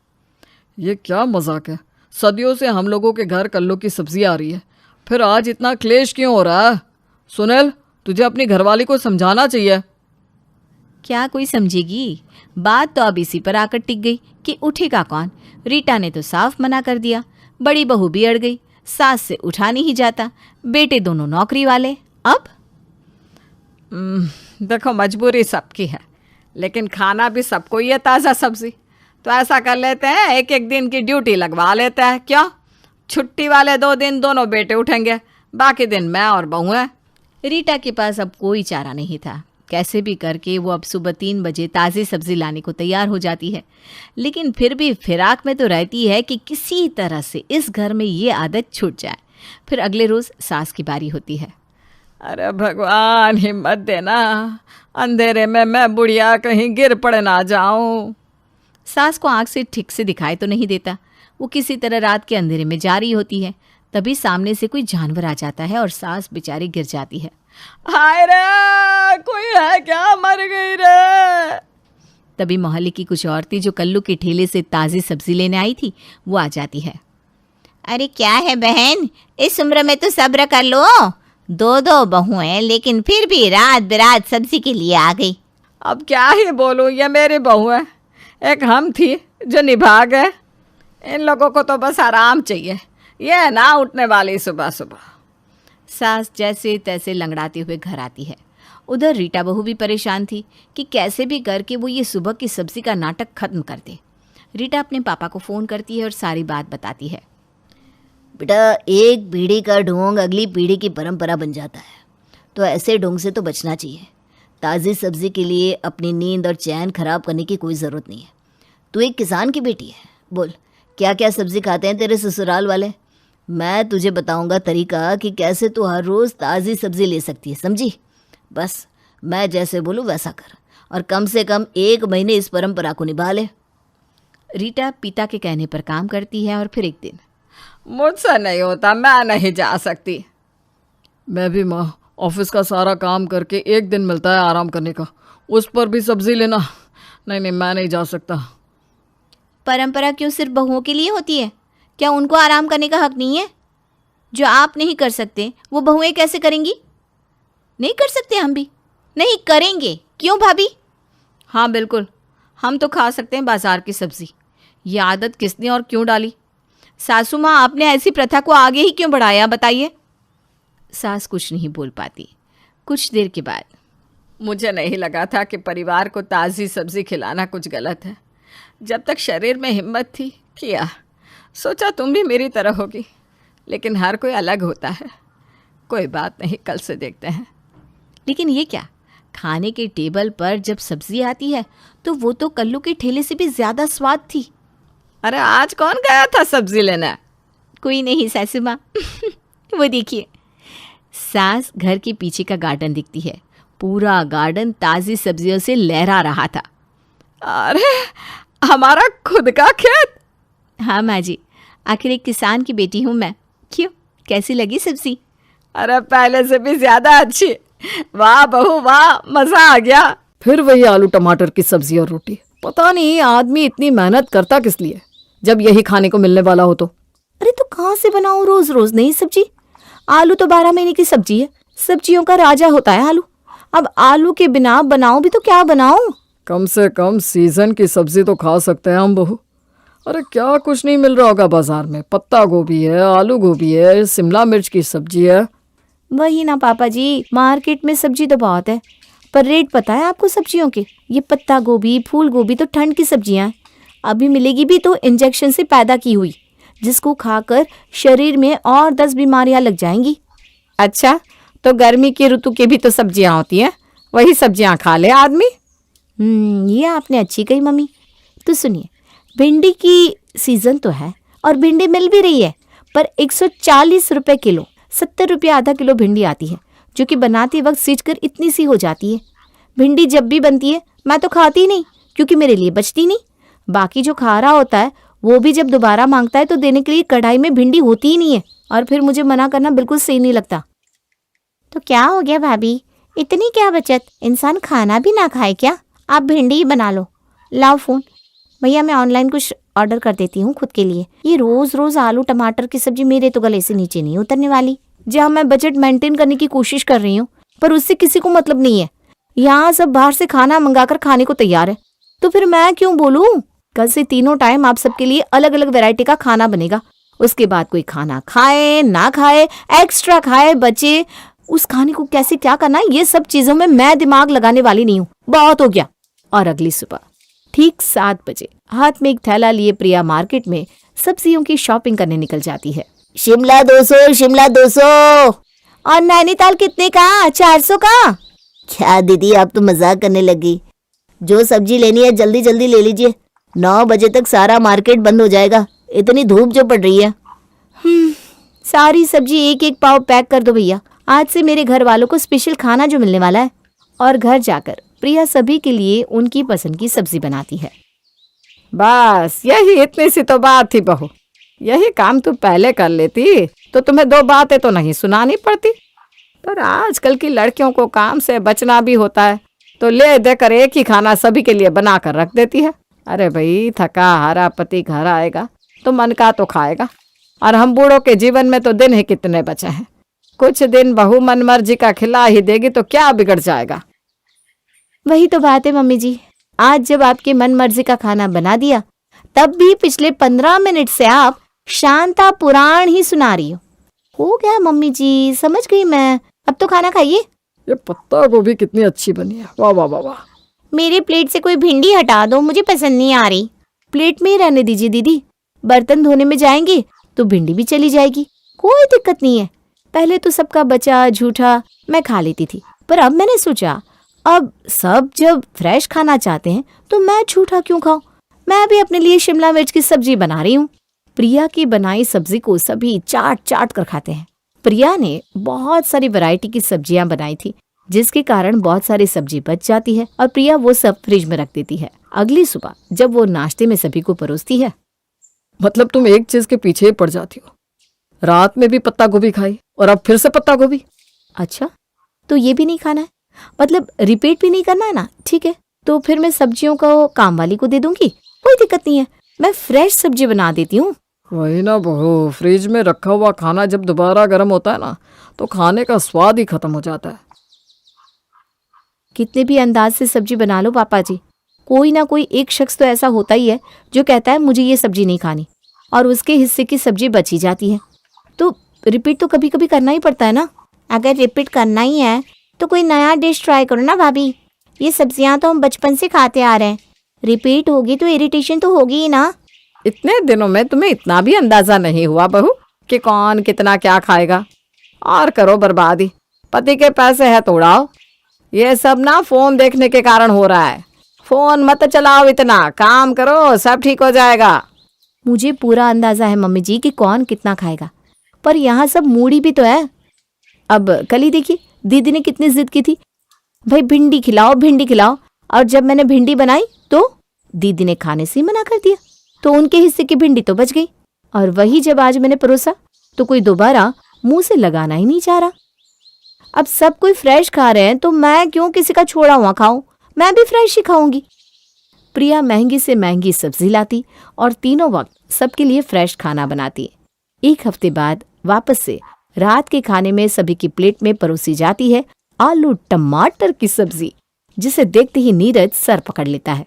ये क्या मजाक है, सदियों से हम लोगों के घर कल्लू की सब्जी आ रही है, फिर आज इतना क्लेश क्यों हो रहा है? सुनील, तुझे अपनी घरवाली को समझाना चाहिए। क्या कोई समझेगी? बात तो अब इसी पर आकर टिक गई कि उठेगा कौन। रीटा ने तो साफ मना कर दिया, बड़ी बहू भी अड़ गई, सास से उठा नहीं जाता, बेटे दोनों नौकरी वाले। अब देखो मजबूरी सबकी है, लेकिन खाना भी सबको ही है ताज़ा सब्जी। तो ऐसा कर लेते हैं, एक एक दिन की ड्यूटी लगवा लेते हैं। क्यों? छुट्टी वाले 2 दिन दोनों बेटे उठेंगे, बाकी दिन मैं और बहू हैं। रीटा के पास अब कोई चारा नहीं था, कैसे भी करके वो अब सुबह 3 बजे ताज़ी सब्जी लाने को तैयार हो जाती है, लेकिन फिर भी फिराक में तो रहती है कि किसी तरह से इस घर में ये आदत छूट जाए। फिर अगले रोज़ सास की बारी होती है। अरे भगवान हिम्मत देना, अंधेरे में मैं बुढ़िया कहीं गिर पड़ ना जाऊं। सास को आँख से ठीक से दिखाई तो नहीं देता, वो किसी तरह रात के अंधेरे में जा रही होती है। तभी सामने से कोई जानवर आ जाता है और सास बेचारी गिर जाती है। हाय रे, कोई है क्या? मर गई रे। तभी मोहल्ले की कुछ औरतें जो कल्लू के ठेले से ताज़ी सब्जी लेने आई थी, वो आ जाती है। अरे क्या है बहन, इस उम्र में तो सब्र कर लो, 2 बहू हैं, लेकिन फिर भी रात बिरात सब्जी के लिए आ गई। अब क्या ही बोलूं, ये मेरी बहू है, एक हम थी जो निभा गए। इन लोगों को तो बस आराम चाहिए, ये ना उठने वाली सुबह सुबह। सास जैसे तैसे लंगड़ाते हुए घर आती है। उधर रीटा बहू भी परेशान थी कि कैसे भी करके वो ये सुबह की सब्जी का नाटक खत्म कर दे। रीटा अपने पापा को फ़ोन करती है और सारी बात बताती है। बेटा, एक पीढ़ी का ढोंग अगली पीढ़ी की परंपरा बन जाता है, तो ऐसे ढोंग से तो बचना चाहिए। ताज़ी सब्जी के लिए अपनी नींद और चैन खराब करने की कोई ज़रूरत नहीं है। तू एक किसान की बेटी है। बोल, क्या क्या सब्जी खाते हैं तेरे ससुराल वाले? मैं तुझे बताऊंगा तरीका कि कैसे तू हर रोज़ ताज़ी सब्जी ले सकती है, समझी? बस मैं जैसे बोलूँ वैसा कर, और कम से कम 1 महीने इस परंपरा को निभा ले। रीटा पिता के कहने पर काम करती है और फिर एक दिन, मुझसे नहीं होता, मैं नहीं जा सकती। मैं भी माँ, ऑफिस का सारा काम करके एक दिन मिलता है आराम करने का, उस पर भी सब्जी लेना, नहीं मैं नहीं जा सकता। परंपरा क्यों सिर्फ बहुओं के लिए होती है? क्या उनको आराम करने का हक नहीं है? जो आप नहीं कर सकते वो बहुएं कैसे करेंगी? नहीं कर सकते हम भी? नहीं करेंगे। क्यों भाभी? हाँ बिल्कुल, हम तो खा सकते हैं बाजार की सब्जी। ये आदत किसने और क्यों डाली? सासू माँ, आपने ऐसी प्रथा को आगे ही क्यों बढ़ाया, बताइए। सास कुछ नहीं बोल पाती। कुछ देर के बाद, मुझे नहीं लगा था कि परिवार को ताज़ी सब्जी खिलाना कुछ गलत है। जब तक शरीर में हिम्मत थी किया, सोचा तुम भी मेरी तरह होगी, लेकिन हर कोई अलग होता है। कोई बात नहीं, कल से देखते हैं। लेकिन ये क्या, खाने के टेबल पर जब सब्जी आती है तो वो तो कल्लू के ठेले से भी ज़्यादा स्वाद थी। अरे आज कौन गया था सब्जी लेना? कोई नहीं सासू माँ। वो देखिए, सास घर के पीछे का गार्डन दिखती है। पूरा गार्डन ताज़ी सब्जियों से लहरा रहा था। अरे हमारा खुद का खेत? हाँ माँ जी, आखिर एक किसान की बेटी हूँ मैं। क्यों, कैसी लगी सब्जी? अरे पहले से भी ज़्यादा अच्छी। वाह बहू वाह, मज़ा आ गया। फिर वही आलू टमाटर की सब्जी और रोटी। पता नहीं आदमी इतनी मेहनत करता किस लिए, जब यही खाने को मिलने वाला हो तो। अरे तो कहाँ से बनाऊं रोज रोज नई सब्जी? आलू तो 12 महीने की सब्जी है, सब्जियों का राजा होता है आलू। अब आलू के बिना बनाऊं भी तो क्या बनाऊं? कम से कम सीजन की सब्जी तो खा सकते हैं हम बहू। अरे क्या कुछ नहीं मिल रहा होगा बाजार में? पत्ता गोभी है, आलू गोभी है, शिमला मिर्च की सब्जी है। वही ना पापा जी, मार्केट में सब्जी तो बहुत है, पर रेट पता है आपको सब्जियों के? ये पत्ता गोभी, फूल गोभी तो ठंड की सब्जियां हैं, अभी मिलेगी भी तो इंजेक्शन से पैदा की हुई, जिसको खाकर शरीर में और 10 बीमारियां लग जाएंगी। अच्छा, तो गर्मी की ऋतु की भी तो सब्जियां होती हैं, वही सब्जियां खा ले आदमी। ये आपने अच्छी कही मम्मी। तो सुनिए, भिंडी की सीजन तो है और भिंडी मिल भी रही है, पर 140 रुपए किलो, 70 रुपये आधा किलो भिंडी आती है, जो कि बनाते वक्त सींचकर इतनी सी हो जाती है। भिंडी जब भी बनती है मैं तो खाती ही नहीं, क्योंकि मेरे लिए बचती नहीं। बाकी जो खा रहा होता है वो भी जब दोबारा मांगता है तो देने के लिए कढ़ाई में भिंडी होती ही नहीं है, और फिर मुझे मना करना बिल्कुल सही नहीं लगता। तो क्या हो गया भाभी, इतनी क्या बचत? इंसान खाना भी ना खाए क्या? आप भिंडी ही बना लो। लाओ फ़ोन भैया, मैं ऑनलाइन कुछ ऑर्डर कर देती हूँ खुद के लिए। ये रोज रोज आलू टमाटर की सब्जी मेरे तो गले से नीचे नहीं उतरने वाली। जहाँ मैं बजट मेंटेन करने की कोशिश कर रही हूँ, पर उससे किसी को मतलब नहीं है। यहाँ सब बाहर से खाना मंगाकर खाने को तैयार है, तो फिर मैं क्यों बोलूँ? कल से तीनों टाइम आप सबके लिए अलग अलग वैरायटी का खाना बनेगा। उसके बाद कोई खाना खाए ना खाए, एक्स्ट्रा खाए बचे, उस खाने को कैसे क्या करना, ये सब चीजों में मैं दिमाग लगाने वाली नहीं हूँ। बहुत हो गया। और अगली सुबह ठीक 7 बजे हाथ में एक थैला लिए प्रिया मार्केट में सब्जियों की शॉपिंग करने निकल जाती है। शिमला 200, शिमला 200। और नैनीताल कितने का? 400 का। क्या दीदी, आप तो मजाक करने लगी। जो सब्जी लेनी है जल्दी जल्दी ले लीजिए, 9 बजे तक सारा मार्केट बंद हो जाएगा, इतनी धूप जो पड़ रही है। सारी सब्जी एक एक पाव पैक कर दो भैया, आज से मेरे घर वालों को स्पेशल खाना जो मिलने वाला है। और घर जाकर प्रिया सभी के लिए उनकी पसंद की सब्जी बनाती है। बस यही इतनी सी तो बात थी बहू, यही काम तू पहले कर लेती तो तुम्हें 2 बातें तो नहीं सुनानी पड़ती। पर आजकल की लड़कियों को काम से बचना भी होता है, तो ले देकर एक ही खाना सभी के लिए बना कर रख देती है। अरे भाई, थका हारा पति घर आएगा तो मन का तो खाएगा, और हम बूढ़ों के जीवन में तो दिन ही कितने बचे हैं। कुछ दिन बहू मन मर्जी का खिला ही देगी तो क्या बिगड़ जाएगा। वही तो बात है मम्मी जी, आज जब आपके मन मर्जी का खाना बना दिया, तब भी पिछले 15 मिनट से आप शांता पुराण ही सुना रही हो। हो गया मम्मी जी, समझ गई मैं। अब तो खाना खाइए। ये पत्ता गोभी कितनी अच्छी बनी है, वाह वाह वाह वाह। मेरे प्लेट से कोई भिंडी हटा दो, मुझे पसंद नहीं आ रही। प्लेट में ही रहने दीजिए दीदी, बर्तन धोने में जाएंगे तो भिंडी भी चली जाएगी, कोई दिक्कत नहीं है। पहले तो सबका बचा झूठा मैं खा लेती थी, पर अब मैंने सोचा अब सब जब फ्रेश खाना चाहते हैं तो मैं झूठा क्यों खाऊं। मैं भी अपने लिए शिमला मिर्च की सब्जी बना रही हूँ। प्रिया की बनाई सब्जी को सभी चाट चाट कर खाते हैं। प्रिया ने बहुत सारी वैरायटी की सब्जियां बनाई थी, जिसके कारण बहुत सारी सब्जी बच जाती है और प्रिया वो सब फ्रिज में रख देती है। अगली सुबह जब वो नाश्ते में सभी को परोसती है। मतलब तुम एक चीज के पीछे ही पड़ जाती हो। रात में भी पत्ता गोभी खाई और अब फिर से पत्ता गोभी। अच्छा, तो ये भी नहीं खाना है, मतलब रिपीट भी नहीं करना है ना। ठीक है, तो फिर मैं सब्जियों को काम वाली को दे दूंगी, कोई दिक्कत नहीं है। मैं फ्रेश सब्जी बना देती हूँ। वही ना बहू, फ्रिज में रखा हुआ खाना जब दोबारा गर्म होता है ना तो खाने का स्वाद ही खत्म हो जाता है। कितने भी अंदाज से सब्जी बना लो पापा जी, कोई ना कोई एक शख्स तो ऐसा होता ही है जो कहता है मुझे ये सब्जी नहीं खानी, और उसके हिस्से की सब्जी बची जाती है। तो रिपीट तो कभी कभी करना ही पड़ता है ना। अगर रिपीट करना ही है तो कोई नया डिश ट्राई करो ना भाभी। ये सब्जियां तो हम बचपन से खाते आ रहे हैं, रिपीट होगी तो इरिटेशन तो होगी ही ना। इतने दिनों में तुम्हें इतना भी अंदाजा नहीं हुआ बहू कि कौन कितना क्या खाएगा। और करो बर्बादी, पति के पैसे है तो उड़ाओ। ये सब ना फोन देखने के कारण हो रहा है। फोन मत चलाओ इतना, काम करो, सब ठीक हो जाएगा। मुझे पूरा अंदाजा है मम्मी जी कि कौन कितना खाएगा, पर यहाँ सब मूडी भी तो है। अब कल ही देखिए दीदी ने कितनी जिद की थी, भाई भिंडी खिलाओ भिंडी खिलाओ, और जब मैंने भिंडी बनाई तो दीदी ने खाने से ही मना कर दिया, तो उनके हिस्से की भिंडी तो बच गई। और वही जब आज मैंने परोसा तो कोई दोबारा मुंह से लगाना ही नहीं चाह रहा। अब सब कोई फ्रेश खा रहे हैं तो मैं क्यों किसी का छोड़ा हुआ खाऊं, मैं भी फ्रेश ही खाऊंगी। प्रिया महंगी से महंगी सब्जी लाती और तीनों वक्त सबके लिए फ्रेश खाना बनाती। एक हफ्ते बाद वापस से रात के खाने में सभी की प्लेट में परोसी जाती है आलू टमाटर की सब्जी, जिसे देखते ही नीरज सर पकड़ लेता है।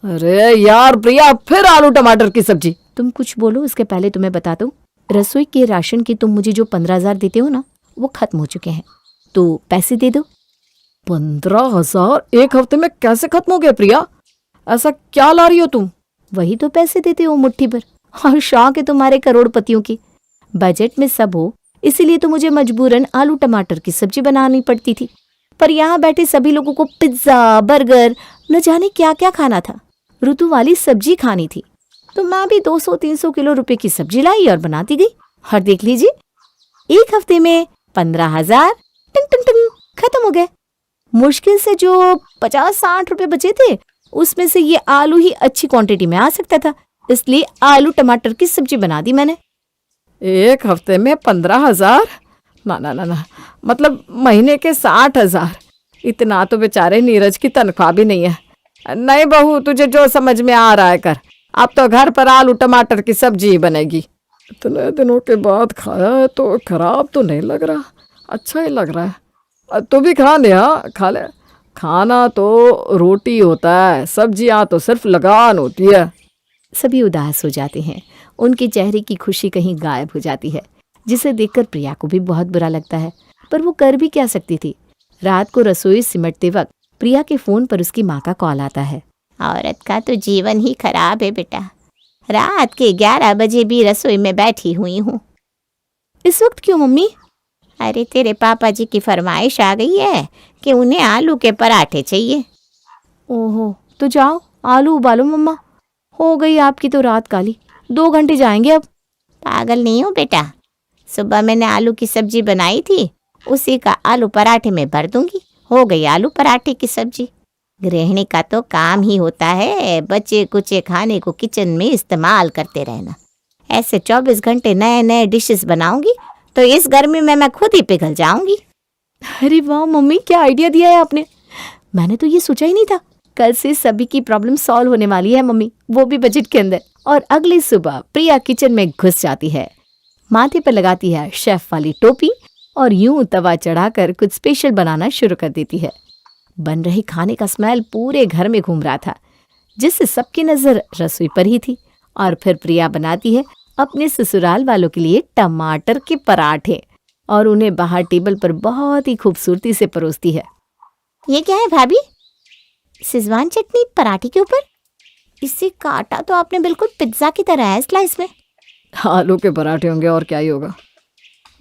अरे यार प्रिया, फिर आलू टमाटर की सब्जी। तुम कुछ बोलो उसके पहले तुम्हें बता दूं, रसोई के राशन की तुम मुझे जो 15,000 देते हो ना, वो खत्म हो चुके हैं, तो पैसे दे दो। 15,000 एक हफ्ते में कैसे खत्म हो गए प्रिया? ऐसा क्या ला रही हो तुम? वही तो पैसे देते हो मुट्ठी भर, और शौक है तुम्हारे करोड़पतियों की। बजट में सब हो इसीलिए तो मुझे मजबूरन आलू टमाटर की सब्जी बनानी पड़ती थी, पर यहाँ बैठे सभी लोगों को पिज्जा बर्गर न जाने क्या क्या खाना था, ऋतु वाली सब्जी खानी थी, तो मैं भी 200-300 किलो रुपए की सब्जी लाई और बनाती गई। और देख लीजिए एक हफ्ते में 15,000 टिंग टिंग टिंग खत्म हो गए। मुश्किल से जो 50-60 रुपए बचे थे उसमें से ये आलू ही अच्छी क्वांटिटी में आ सकता था, इसलिए आलू टमाटर की सब्जी बना दी मैंने। एक हफ्ते में 15,000? ना ना ना ना, मतलब महीने के 60,000। इतना तो बेचारे नीरज की तनख्वाह भी नहीं है। नहीं बहू, तुझे जो समझ में आ रहा है कर, अब तो घर पर आलू टमाटर की सब्जी ही बनेगी। इतने दिनों के बाद खाया है तो खराब तो नहीं लग रहा, अच्छा ही लग रहा है। तू भी खा ले, हाँ खा ले। खाना तो रोटी होता है, सब्जियां तो सिर्फ लगान होती है। सभी उदास हो जाते हैं, उनके चेहरे की खुशी कहीं गायब हो जाती है, जिसे देखकर प्रिया को भी बहुत बुरा लगता है, पर वो कर भी क्या सकती थी। रात को रसोई सिमटते वक्त प्रिया के फोन पर उसकी माँ का कॉल आता है। औरत का तो जीवन ही खराब है बेटा, रात के 11 बजे भी रसोई में बैठी हुई हूँ। इस वक्त क्यों मम्मी? अरे तेरे पापा जी की फरमाइश आ गई है कि उन्हें आलू के पराठे चाहिए। ओहो, तो जाओ आलू उबालो मम्मा, हो गई आपकी तो रात काली, 2 घंटे जाएंगे अब। पागल नहीं हो बेटा, सुबह मैंने आलू की सब्जी बनाई थी, उसी का आलू पराठे में भर दूंगी, हो गई आलू पराठे की सब्जी। गृहिणी का तो काम ही होता है बचे कुचे खाने को किचन में इस्तेमाल करते रहना। ऐसे 24 घंटे नए नए डिशेस बनाऊंगी तो इस गर्मी में मैं खुद ही पिघल जाऊंगी। अरे वाह मम्मी, क्या आइडिया दिया है आपने, मैंने तो ये सोचा ही नहीं था। कल से सभी की प्रॉब्लम सॉल्व होने वाली है मम्मी, वो भी बजट के अंदर। और अगली सुबह प्रिया किचन में घुस जाती है, माथे पर लगाती है शेफ वाली टोपी और यूं तवा चढ़ाकर कुछ स्पेशल बनाना शुरू कर देती है। बन रहे खाने का स्मेल पूरे घर में घूम रहा था, जिससे सबकी नजर रसोई पर ही थी। और फिर प्रिया बनाती है अपने ससुराल वालों के लिए टमाटर के पराठे और उन्हें बाहर टेबल पर बहुत ही खूबसूरती से परोसती है। ये क्या है भाभी? शेजवान चटनी पराठे के ऊपर? इसे काटा तो आपने बिल्कुल पिज्जा की तरह है स्लाइस में। आलू के पराठे होंगे और क्या ही होगा।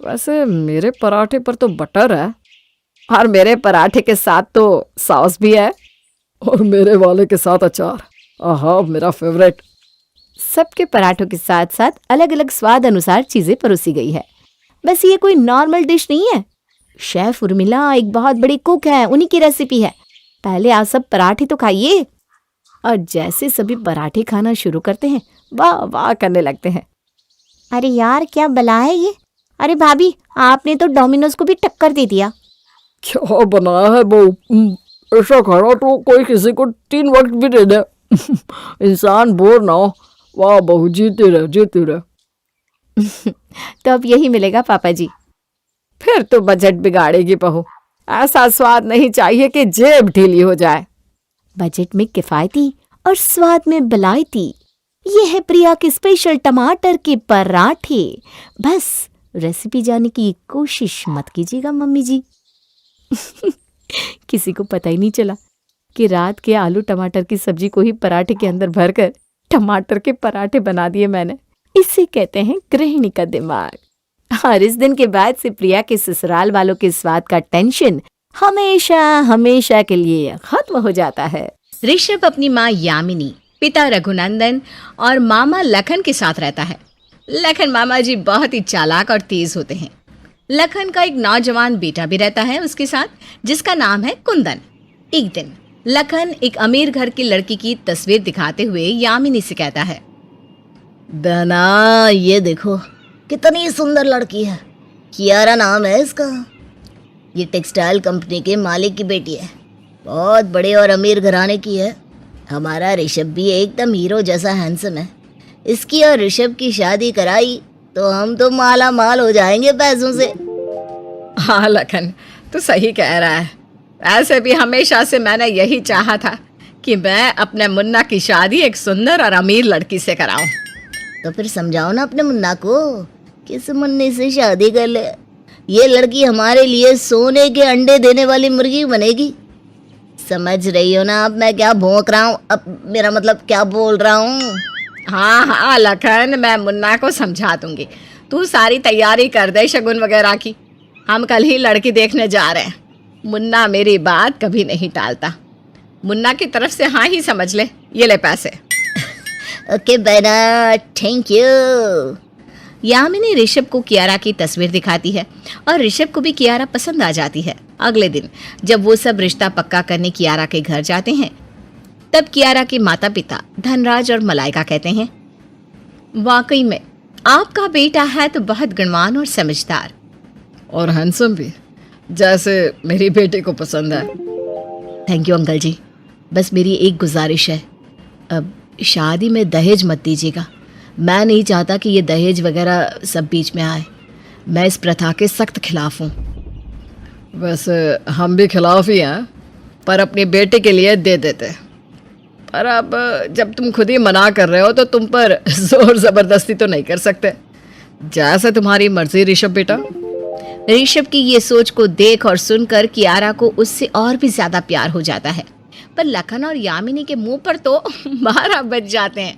वैसे मेरे पराठे पर तो बटर है और मेरे पराठे के साथ तो सॉस भी है और मेरे वाले के साथ अचार। आहा, मेरा फेवरेट। सबके पराठों के साथ साथ अलग अलग स्वाद अनुसार चीजें परोसी गई है। बस ये कोई नॉर्मल डिश नहीं है। शेफ उर्मिला एक बहुत बड़ी कुक है, उन्हीं की रेसिपी है। पहले आप सब पराठे तो खाइए। और जैसे सभी पराठे खाना शुरू करते हैं, वाह वाह करने लगते हैं। अरे यार क्या बला है ये? अरे भाभी, आपने तो डोमिनोज को भी टक्कर दे दिया। क्या बनाया है वो? ऐसा खाना तो कोई किसी को 3 वक्त भी दे दे। इंसान बोर ना हो। वाह बहू, जीते रहे जीते रहे। तो अब यही मिलेगा पापा जी। फिर तो बजट बिगाड़ेगी बहू। ऐसा स्वाद नहीं चाहिए कि जेब ढीली हो जाए। बजट में किफायती और स्वाद में बलायती, ये है प्रिया के स्पेशल टमाटर के पराठे। बस रेसिपी जानने की कोशिश मत कीजिएगा मम्मी जी। किसी को पता ही नहीं चला कि रात के आलू टमाटर की सब्जी को ही पराठे के अंदर भरकर टमाटर के पराठे बना दिए मैंने। इसे कहते हैं गृहिणी का दिमाग। और इस दिन के बाद से प्रिया के ससुराल वालों के स्वाद का टेंशन हमेशा हमेशा के लिए खत्म हो जाता है। ऋषभ अपनी माँ यामिनी, पिता रघुनंदन और मामा लखन के साथ रहता है। लखन मामा जी बहुत ही चालाक और तेज होते हैं। लखन का एक नौजवान बेटा भी रहता है उसके साथ, जिसका नाम है कुंदन। एक दिन लखन एक अमीर घर की लड़की की तस्वीर दिखाते हुए यामिनी से कहता है, बहना ये देखो कितनी सुंदर लड़की है। कियारा नाम है इसका। ये टेक्सटाइल कंपनी के मालिक की बेटी है। बहुत बड़े और अमीर घराने की है। हमारा ऋषभ भी एकदम हीरो जैसा हैंडसम है। इसकी और ऋषभ की शादी कराई तो हम तो माला माल हो जाएंगे पैसों से। हाँ लखन, तू सही कह रहा है। ऐसे भी हमेशा से मैंने यही चाहा था कि मैं अपने मुन्ना की शादी एक सुंदर और अमीर लड़की से कराऊं। तो फिर समझाओ ना अपने मुन्ना को किस मुन्ने से शादी कर ले। ये लड़की हमारे लिए सोने के अंडे देने वाली मुर्गी बनेगी। समझ रही हो ना अब मैं क्या भौंक रहा हूँ? अब मेरा मतलब क्या बोल रहा हूँ? हाँ हाँ लखन, मैं मुन्ना को समझा दूंगी। तू सारी तैयारी कर दे शगुन वगैरह की। हम कल ही लड़की देखने जा रहे हैं। मुन्ना मेरी बात कभी नहीं टालता। मुन्ना की तरफ से हाँ ही समझ ले। ये ले पैसे। ओके बेटा, थैंक यू। यामिनी ऋषभ को कियारा की तस्वीर दिखाती है और ऋषभ को भी कियारा पसंद आ जाती है। अगले दिन जब वो सब रिश्ता पक्का करने कियारा के घर जाते हैं, तब कियारा के माता पिता धनराज और मलाइका कहते हैं, वाकई में आपका बेटा है तो बहुत गुणवान और समझदार और हैंडसम भी, जैसे मेरी बेटी को पसंद है। थैंक यू अंकल जी। बस मेरी एक गुजारिश है, अब शादी में दहेज मत दीजिएगा। मैं नहीं चाहता कि ये दहेज वगैरह सब बीच में आए। मैं इस प्रथा के सख्त खिलाफ हूँ। वैसे हम भी खिलाफ ही हैं, पर अपनी बेटी के लिए दे देते। पर अब जब तुम खुद ही मना कर रहे हो तो तुम पर जोर ज़बरदस्ती तो नहीं कर सकते। जैसे तुम्हारी मर्जी ऋषभ बेटा। ऋषभ की ये सोच को देख और सुनकर कियारा को उससे और भी ज्यादा प्यार हो जाता है। पर लखन और यामिनी के मुंह पर तो 12 बज जाते हैं।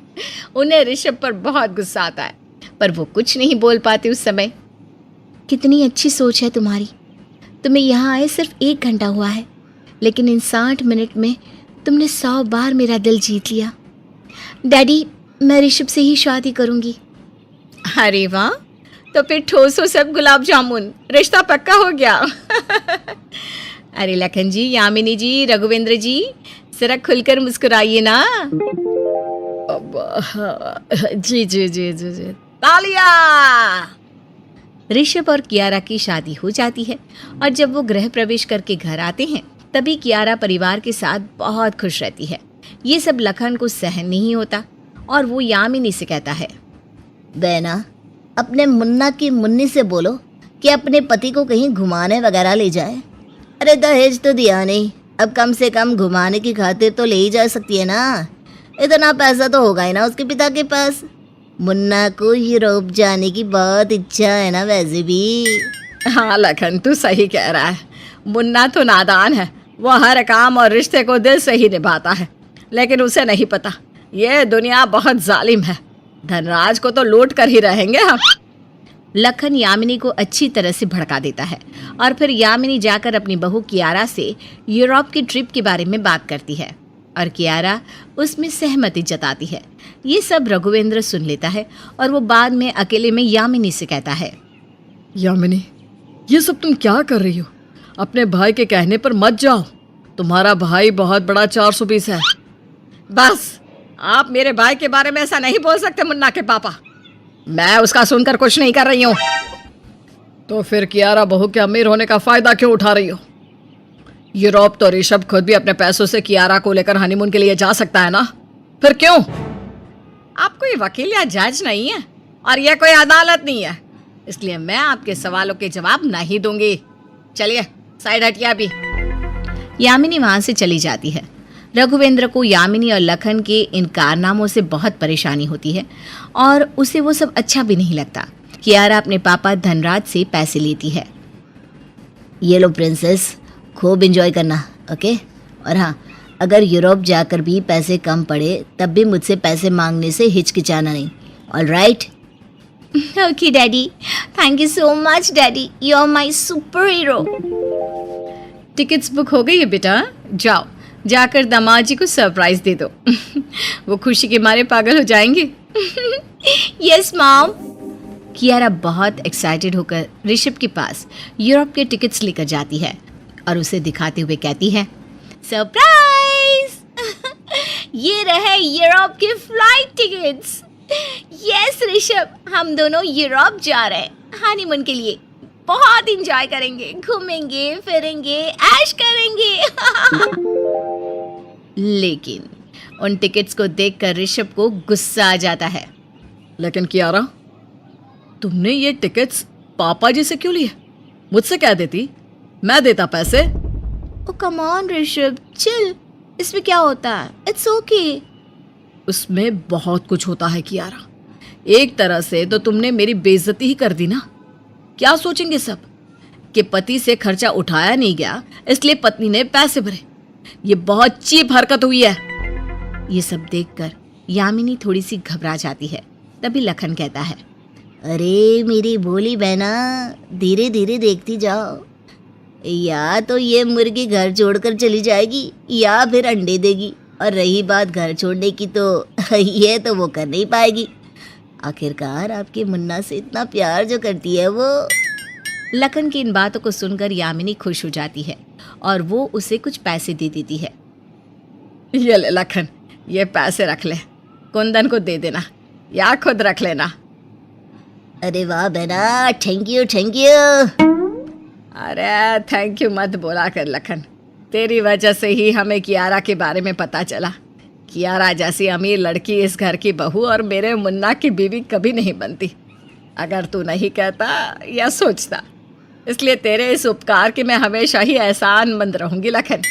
उन्हें ऋषभ पर बहुत गुस्सा आता है, पर वो कुछ नहीं बोल पाती उस समय। कितनी अच्छी सोच है तुम्हारी। तुम्हें यहाँ आए सिर्फ 1 घंटा हुआ है, लेकिन इन 60 मिनट में तुमने 100 बार मेरा दिल जीत लिया। डैडी, मैं ऋषभ से ही शादी करूँगी। अरे वाह, तो फिर ठोसो सब गुलाब जामुन, रिश्ता पक्का हो गया। अरे लखन जी, यामिनी जी, रघुवेंद्र जी, जरा खुलकर मुस्कुराइए ना। जी जी जी जी जी, तालियां। ऋषभ और कियारा की शादी हो जाती है और जब वो गृह प्रवेश करके घर आते हैं, तभी कियारा परिवार के साथ बहुत खुश रहती है। ये सब लखन को सहन नहीं होता और वो यामिनी से कहता है, बहना अपने मुन्ना की मुन्नी से बोलो कि अपने पति को कहीं घुमाने वगैरह ले जाए। अरे दहेज तो दिया नहीं, अब कम से कम घुमाने की खातिर तो ले ही जा सकती है ना। इतना पैसा तो होगा ही ना उसके पिता के पास। मुन्ना को यूरोप जाने की बहुत इच्छा है ना वैसे भी। हाँ लखन, तू सही कह रहा है। मुन्ना तो नादान है, वो हर काम और रिश्ते को दिल से ही निभाता है, लेकिन उसे नहीं पता ये दुनिया बहुत जालिम है। धनराज को तो लूट कर ही रहेंगे हम। लखन यामिनी को अच्छी तरह से भड़का देता है और फिर यामिनी जाकर अपनी बहू कियारा से यूरोप की ट्रिप के बारे में बात करती है और कियारा उसमें सहमति जताती है। ये सब रघुवेंद्र सुन लेता है और वो बाद में अकेले में यामिनी से कहता है, यामिनी, ये सब तुम क्या कर रही हो? अपने भाई के कहने पर मत जाओ। तुम्हारा भाई बहुत बड़ा 420 है। बस, आप मेरे भाई के बारे में ऐसा नहीं बोल सकते मुन्ना के पापा। मैं उसका सुनकर कुछ नहीं कर रही हूँ। तो फिर कियारा बहू के अमीर होने का फायदा क्यों उठा रही हो? यूरोप तो ऋषभ खुद भी अपने पैसों से कियारा को लेकर हनीमून के लिए जा सकता है ना, फिर क्यों? आप कोई वकील या जज नहीं है और यह कोई अदालत नहीं है, इसलिए मैं आपके सवालों के जवाब नहीं दूंगी। चलिए साइड हटिए अभी। यामिनी वहां से चली जाती है। रघुवेंद्र को यामिनी और लखन के इन कारनामों से बहुत परेशानी होती है और उसे वो सब अच्छा भी नहीं लगता। कियारा अपने पापा धनराज से पैसे लेती है। ये लो प्रिंसेस, खूब एंजॉय करना, ओके? और हाँ, अगर यूरोप जाकर भी पैसे कम पड़े तब भी मुझसे पैसे मांगने से हिचकिचाना नहीं, all right? Okay daddy, thank you so much daddy, you are my super hero. Tickets book हो गई है बेटा, जाओ जाकर दामाद जी को सरप्राइज दे दो। वो खुशी के मारे पागल हो जाएंगे। Yes mom. कियारा बहुत एक्साइटेड होकर ऋषभ के पास यूरोप के टिकट्स लेकर जाती है और उसे दिखाते हुए कहती है, सरप्राइज! ये रहे यूरोप के फ्लाइट टिकट्स। यस ऋषभ, हम दोनों यूरोप जा रहे हैं हनीमून के लिए। बहुत एंजॉय करेंगे, घूमेंगे फिरेंगे, ऐश करेंगे। लेकिन उन टिकट्स को देखकर ऋषभ को गुस्सा आ जाता है। लेकिन कियारा, तुमने ये टिकट्स पापा जी से क्यों लिए? मुझसे कह देती, मैं देता पैसे। ओ कम ऑन ऋषभ, चिल, इसमें क्या होता है, इट्स ओके। उसमें बहुत कुछ होता है कियारा। एक तरह से तो तुमने मेरी बेइज्जती ही कर दी ना। क्या सोचेंगे सब कि पति से खर्चा उठाया नहीं गया इसलिए पत्नी ने पैसे भरे। ये बहुत चीप हरकत हुई है। ये सब देखकर यामिनी थोड़ी सी घबरा जाती है। तभी लखन कहता है, अरे मेरी भोली बहना, धीरे धीरे देखती जाओ, या तो ये मुर्गी घर छोड़कर चली जाएगी या फिर अंडे देगी। और रही बात घर छोड़ने की, तो ये तो वो कर नहीं पाएगी। आखिरकार आपके मुन्ना से इतना प्यार जो करती है वो। लखन की इन बातों को सुनकर यामिनी खुश हो जाती है और वो उसे कुछ पैसे दे देती है। ये ले लखन, ये पैसे रख ले, कुंदन को दे देना या खुद रख लेना। अरे वाह बहना, थैंक यू थैंक यू। अरे थैंक यू मत बोला कर लखन, तेरी वजह से ही हमें कियारा के बारे में पता चला। कियारा जैसी अमीर लड़की इस घर की बहू और मेरे मुन्ना की बीवी कभी नहीं बनती अगर तू नहीं कहता या सोचता। इसलिए तेरे इस उपकार की मैं हमेशा ही एहसानमंद रहूंगी लखन।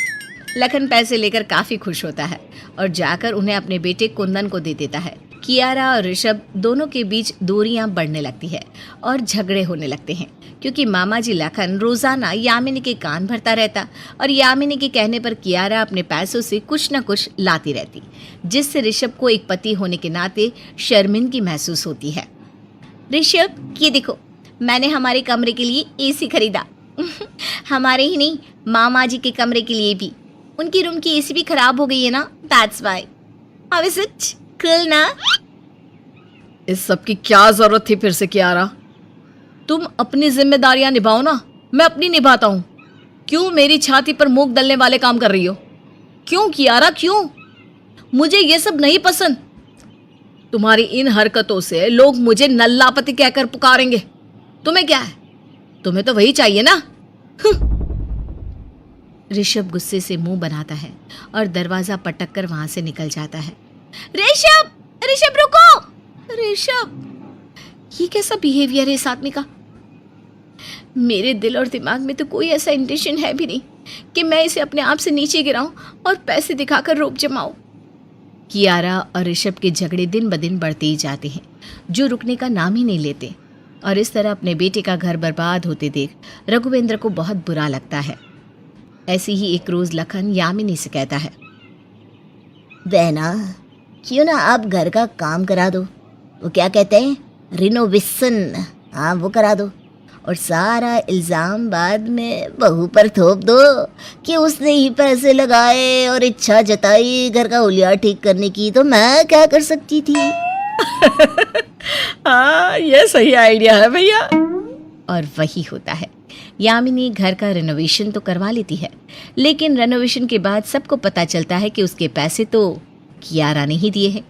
लखन पैसे लेकर काफी खुश होता है और जाकर उन्हें अपने बेटे कुंदन को दे देता है। कियारा और ऋषभ दोनों के बीच दूरियां बढ़ने लगती है और झगड़े होने लगते हैं क्योंकि मामा जी लखन रोजाना यामिनी के कान भरता रहता और यामिनी के कहने पर कियारा अपने पैसों से कुछ न कुछ लाती रहती, जिससे ऋषभ को एक पति होने के नाते शर्मिंदगी महसूस होती है। ऋषभ, ये देखो, मैंने हमारे कमरे के लिए एसी खरीदा। हमारे ही नहीं, मामा जी के कमरे के लिए भी। उनकी रूम की एसी भी खराब हो गई है ना, that's why. How is it cool ना? इस सब की क्या जरूरत थी फिर से कियारा? तुम अपनी जिम्मेदारियां निभाओ ना, मैं अपनी निभाता हूं। क्यों मेरी छाती पर मूंग दलने वाले काम कर रही हो? क्यों कियारा, क्यों? मुझे ये सब नहीं पसंद। तुम्हारी इन हरकतों से लोग मुझे नल्लापति कहकर पुकारेंगे। तुम्हें क्या है? तुम्हें तो वही चाहिए ना। ऋषभ गुस्से से मुंह बनाता है और दरवाजा पटक कर वहां से निकल जाता है। ऋषभ, ऋषभ रुको! ऋषभ, ये कैसा बिहेवियर है इस आदमी का? मेरे दिल और दिमाग में तो कोई ऐसा इंटेंशन है भी नहीं कि मैं इसे अपने आप से नीचे गिराऊं और पैसे दिखाकर रोप जमाऊं। कियारा और ऋषभ के झगड़े दिन ब दिन बढ़ते ही जाते हैं, जो रुकने का नाम ही नहीं लेते। और इस तरह अपने बेटे का घर बर्बाद होते देख रघुवेंद्र को बहुत बुरा लगता है। ऐसे ही एक रोज लखन यामिनी से कहता है, बहना, क्यों ना आप घर का काम करा दो, वो क्या कहते हैं, रिनोवेशन, हाँ वो करा दो, और सारा इल्ज़ाम बाद में बहू पर थोप दो कि उसने ही पैसे लगाए और इच्छा जताई घर का हुलिया ठीक करने की, तो मैं क्या कर सकती थी। हाँ, ये सही आइडिया है भैया। और वही होता है। यामिनी घर का रेनोवेशन तो करवा लेती है, लेकिन रेनोवेशन के बाद सबको पता चलता है कि उसके पैसे तो कियारा ने ही दिए हैं।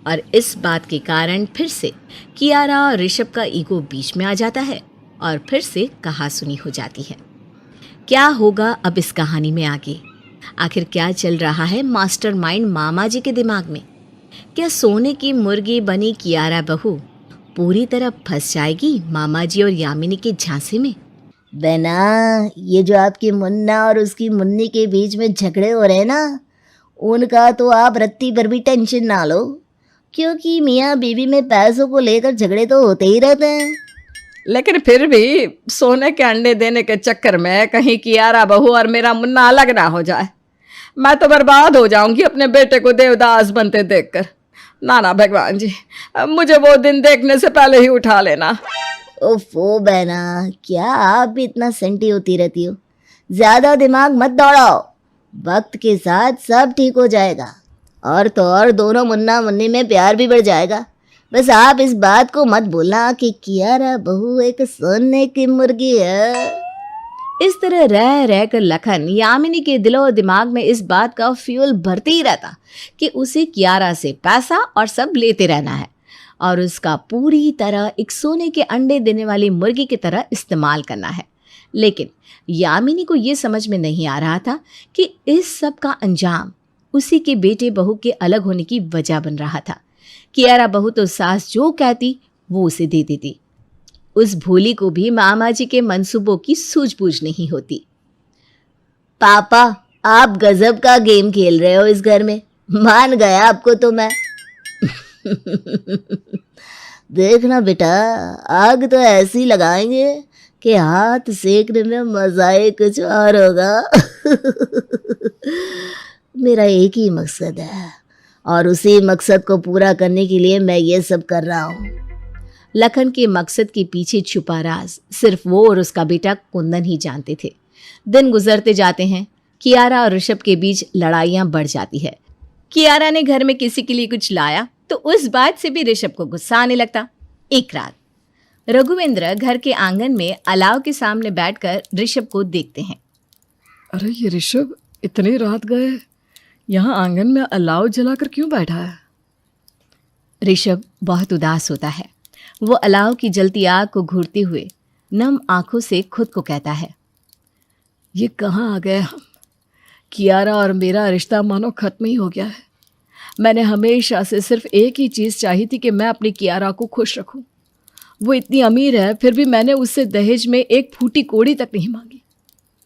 और इस बात के कारण फिर से कियारा और ऋषभ का ईगो बीच में आ जाता है और फिर से कहासुनी हो जाती है। क्या होगा अब इस कहानी में आगे? आखिर क्या चल रहा है मास्टरमाइंड मामा जी के दिमाग में? क्या सोने की मुर्गी बनी कियारा बहू पूरी तरह फंस जाएगी मामा जी और यामिनी के झांसे में? बहना, ये जो आपकी मुन्ना और उसकी मुन्नी के बीच में झगड़े हो रहे हैं ना, उनका तो आप रत्ती पर भी टेंशन ना लो, क्योंकि मियाँ बीवी में पैसों को लेकर झगड़े तो होते ही रहते हैं। लेकिन फिर भी सोने के अंडे देने के चक्कर में कहीं कियारा बहू और मेरा मुन्ना अलग ना हो जाए। मैं तो बर्बाद हो जाऊंगी अपने बेटे को देवदास बनते देखकर। ना भगवान जी, मुझे वो दिन देखने से पहले ही उठा लेना। ओफो बहना, क्या आप भी इतना सेंटी होती रहती हो? ज़्यादा दिमाग मत दौड़ाओ, वक्त के साथ सब ठीक हो जाएगा, और तो और दोनों मुन्ना मुन्नी में प्यार भी बढ़ जाएगा। बस आप इस बात को मत बोलना कि कियारा बहू एक सोने की मुर्गी है। इस तरह रह रह कर लखन यामिनी के दिलो और दिमाग में इस बात का फ्यूल भरते ही रहता कि उसे कियारा से पैसा और सब लेते रहना है और उसका पूरी तरह एक सोने के अंडे देने वाली मुर्गी की तरह इस्तेमाल करना है। लेकिन यामिनी को ये समझ में नहीं आ रहा था कि इस सब का अंजाम उसी के बेटे बहू के अलग होने की वजह बन रहा था। कियारा बहू तो सास जो कहती वो उसे दे देती। उस भोली को भी मामा जी के मंसूबों की सूझबूझ नहीं होती। पापा, आप गजब का गेम खेल रहे हो इस घर में, मान गया आपको तो मैं। देखना बेटा, आग तो ऐसी लगाएंगे कि हाथ सेकने में मजा ही कुछ और होगा। मेरा एक ही मकसद है और उसी मकसद को पूरा करने के लिए मैं ये सब कर रहा हूँ। लखन के मकसद के पीछे छुपा राज सिर्फ वो और उसका बेटा कुंदन ही जानते थे। दिन गुजरते जाते हैं, कियारा और ऋषभ के बीच लड़ाइयाँ बढ़ जाती है। कियारा ने घर में किसी के लिए कुछ लाया तो उस बात से भी ऋषभ को गुस्सा आने लगता। एक रात रघुवेंद्र घर के आंगन में अलाव के सामने बैठकर ऋषभ को देखते हैं। अरे ये ऋषभ, इतनी रात गए, यहाँ आंगन में अलाव जलाकर क्यों बैठा है? ऋषभ बहुत उदास होता है। वो अलाव की जलती आग को घूरते हुए नम आंखों से खुद को कहता है, ये कहाँ आ गए हम? कियारा और मेरा रिश्ता मानो खत्म ही हो गया है। मैंने हमेशा से सिर्फ एक ही चीज़ चाही थी कि मैं अपनी कियारा को खुश रखूं। वो इतनी अमीर है, फिर भी मैंने उससे दहेज में एक फूटी कोड़ी तक नहीं मांगी,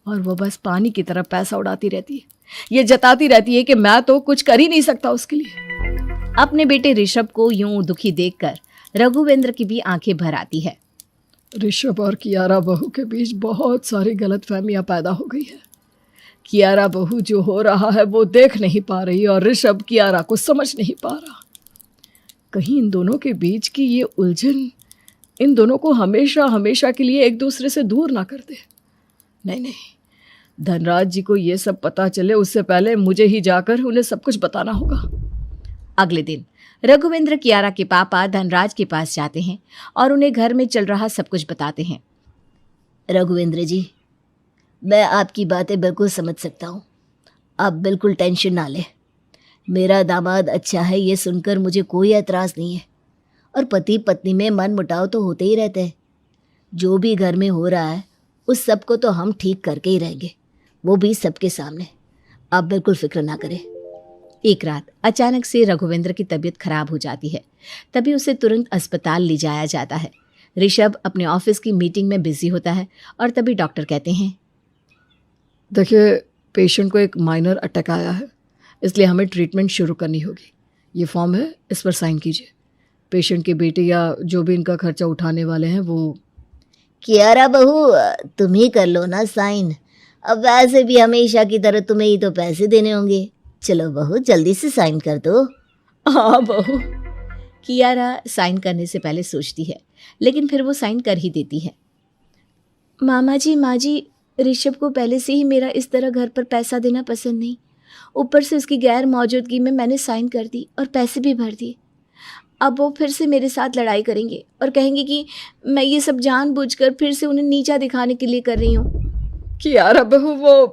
और वो बस पानी की तरह पैसा उड़ाती रहती है। ये जताती रहती है कि मैं तो कुछ कर ही नहीं सकता उसके लिए। अपने बेटे ऋषभ को यूं दुखी देखकर रघुवेंद्र की भी आंखें भर आती है। ऋषभ और कियारा बहू के बीच बहुत सारी गलतफहमियां पैदा हो गई है। कियारा बहू जो हो रहा है वो देख नहीं पा रही और ऋषभ कियारा को समझ नहीं पा रहा। कहीं इन दोनों के बीच की ये उलझन इन दोनों को हमेशा हमेशा के लिए एक दूसरे से दूर ना कर दे। नहीं, धनराज जी को ये सब पता चले उससे पहले मुझे ही जाकर उन्हें सब कुछ बताना होगा। अगले दिन रघुवेंद्र कियारा के पापा धनराज के पास जाते हैं और उन्हें घर में चल रहा सब कुछ बताते हैं। रघुवेंद्र जी, मैं आपकी बातें बिल्कुल समझ सकता हूँ, आप बिल्कुल टेंशन ना लें। मेरा दामाद अच्छा है, ये सुनकर मुझे कोई एतराज़ नहीं है। और पति पत्नी में मन मुटाव तो होते ही रहते हैं। जो भी घर में हो रहा है उस सब को तो हम ठीक करके ही रहेंगे, वो भी सबके सामने। आप बिल्कुल फिक्र ना करें। एक रात अचानक से रघुवेंद्र की तबीयत खराब हो जाती है। तभी उसे तुरंत अस्पताल ले जाया जाता है। ऋषभ अपने ऑफिस की मीटिंग में बिजी होता है और तभी डॉक्टर कहते हैं, देखिए, पेशेंट को एक माइनर अटैक आया है, इसलिए हमें ट्रीटमेंट शुरू करनी होगी। ये फॉर्म है, इस पर साइन कीजिए। पेशेंट के बेटे या जो भी इनका खर्चा उठाने वाले हैं वो। कियारा बहू, तुम ही कर लो ना साइन। अब वैसे भी हमेशा की तरह तुम्हें ही तो पैसे देने होंगे। चलो बहू, जल्दी से साइन कर दो। हाँ बहू। कियारा साइन करने से पहले सोचती है, लेकिन फिर वो साइन कर ही देती है। मामा जी, माँ जी, ऋषभ को पहले से ही मेरा इस तरह घर पर पैसा देना पसंद नहीं। ऊपर से उसकी गैर मौजूदगी में मैंने साइन कर दी और पैसे भी भर दिए। अब वो फिर से मेरे साथ लड़ाई करेंगे और कहेंगे कि मैं ये सब जानबूझकर फिर से उन्हें नीचा दिखाने के लिए कर रही हूँ। कियारा बहू, वो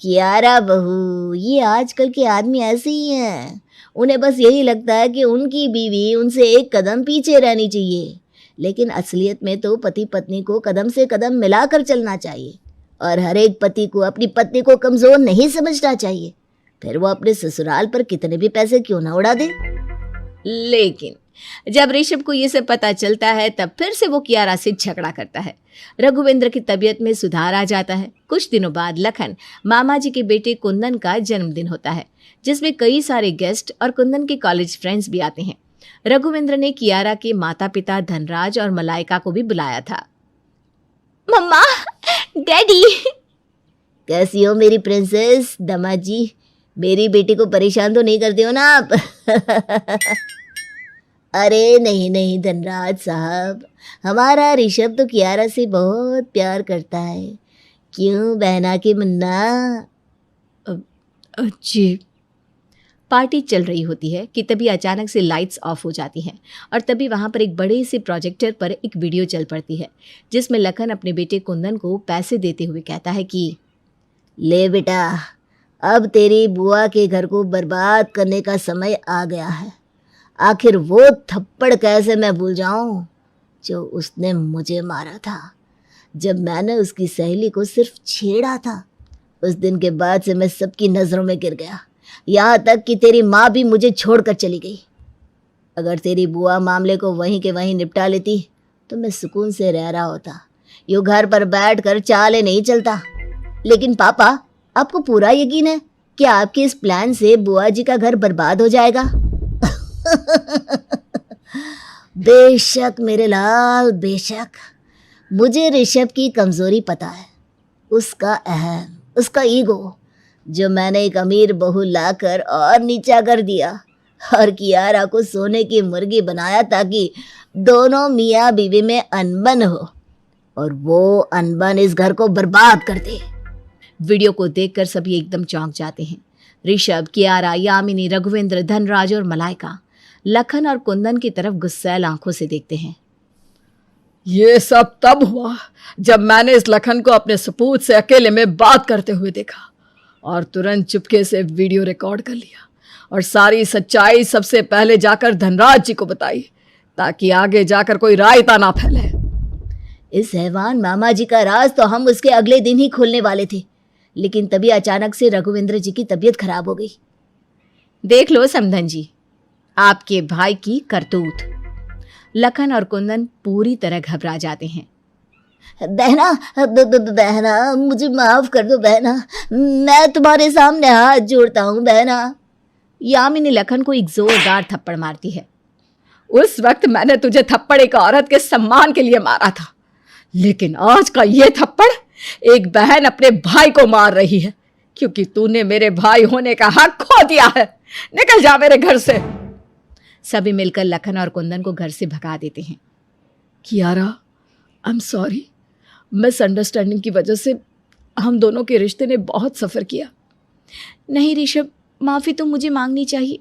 कियारा बहू, ये आजकल के आदमी ऐसे ही हैं। उन्हें बस यही लगता है कि उनकी बीवी उनसे एक कदम पीछे रहनी चाहिए, लेकिन असलियत में तो पति पत्नी को कदम से कदम मिलाकर चलना चाहिए और हर एक पति को अपनी पत्नी को कमज़ोर नहीं समझना चाहिए, फिर वो अपने ससुराल पर कितने भी पैसे क्यों ना उड़ा दे। लेकिन जब ऋषभ को ये सब पता चलता है तब फिर से वो कियारा से झगड़ा करता है। रघुवेंद्र की तबीयत में सुधार आ जाता है। कुछ दिनों बाद लखन मामा जी के बेटे कुंदन का जन्मदिन होता है, जिसमें कई सारे गेस्ट और कुंदन के कॉलेज फ्रेंड्स भी आते हैं। रघुवेंद्र ने कियारा के माता पिता धनराज और मलाइका को भी बुलाया था। मम्मा, डैडी। कैसी हो मेरी प्रिंसेस? दामाद जी, मेरी बेटी को परेशान तो नहीं करते हो ना आप? अरे नहीं नहीं धनराज साहब, हमारा ऋषभ तो कियारा से बहुत प्यार करता है। क्यों बहना के मुन्ना? जी। पार्टी चल रही होती है कि तभी अचानक से लाइट्स ऑफ हो जाती हैं और तभी वहाँ पर एक बड़े से प्रोजेक्टर पर एक वीडियो चल पड़ती है, जिसमें लखन अपने बेटे कुंदन को पैसे देते हुए कहता है कि ले बेटा, अब तेरी बुआ के घर को बर्बाद करने का समय आ गया है। आखिर वो थप्पड़ कैसे मैं भूल जाऊं जो उसने मुझे मारा था जब मैंने उसकी सहेली को सिर्फ छेड़ा था। उस दिन के बाद से मैं सबकी नज़रों में गिर गया, यहाँ तक कि तेरी माँ भी मुझे छोड़कर चली गई। अगर तेरी बुआ मामले को वहीं के वहीं निपटा लेती तो मैं सुकून से रह रहा होता, यूँ घर पर बैठ कर चाले नहीं चलता। लेकिन पापा, आपको पूरा यकीन है कि आपके इस प्लान से बुआ जी का घर बर्बाद हो जाएगा? बेशक मेरे लाल, बेशक। मुझे ऋषभ की कमज़ोरी पता है, उसका अहम, उसका ईगो, जो मैंने एक अमीर बहू लाकर और नीचा कर दिया और कियारा को सोने की मुर्गी बनाया ताकि दोनों मियाँ बीवी में अनबन हो और वो अनबन इस घर को बर्बाद कर दे। वीडियो को देखकर सभी एकदम चौंक जाते हैं। ऋषभ, कियारा, यामिनी, रघुवेंद्र, धनराज और मलाइका लखन और कुंदन की तरफ गुस्सैल आंखों से देखते हैं। ये सब तब हुआ जब मैंने इस लखन को अपने सपूत से अकेले में बात करते हुए देखा और तुरंत चुपके से वीडियो रिकॉर्ड कर लिया और सारी सच्चाई सबसे पहले जाकर धनराज जी को बताई ताकि आगे जाकर कोई रायता ना फैले। इस हैवान मामा जी का राज तो हम उसके अगले दिन ही खोलने वाले थे, लेकिन तभी अचानक से रघुवेंद्र जी की तबीयत खराब हो गई। देख लो समधन जी, आपके भाई की करतूत। लखन और कुंदन पूरी तरह घबरा जाते हैं। बहना, बहना, मुझे माफ कर दो बहना, मैं तुम्हारे सामने हाथ जोड़ता हूँ बहना। यामिनी लखन को एक जोरदार थप्पड़ मारती है। उस वक्त मैंने तुझे थप्पड़ एक औरत के सम्मान के लिए मारा था, लेकिन आज का ये थप्पड़ एक बहन अपने भाई को मार रही है क्योंकि तूने मेरे भाई होने का हक खो दिया है। निकल जा मेरे घर से। सभी मिलकर लखन और कुंदन को घर से भगा देते हैं। Kiara, I am sorry, misunderstanding की वजह से हम दोनों के रिश्ते ने बहुत सफ़र किया। नहीं ऋषभ, माफ़ी तो मुझे मांगनी चाहिए।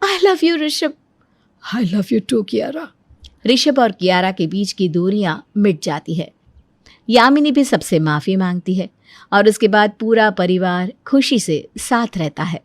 I love you Rishabh. I love you too Kiara. Rishabh और कियारा के बीच की दूरियां मिट जाती है। यामिनी भी सबसे माफ़ी मांगती है और उसके बाद पूरा परिवार खुशी से साथ रहता है।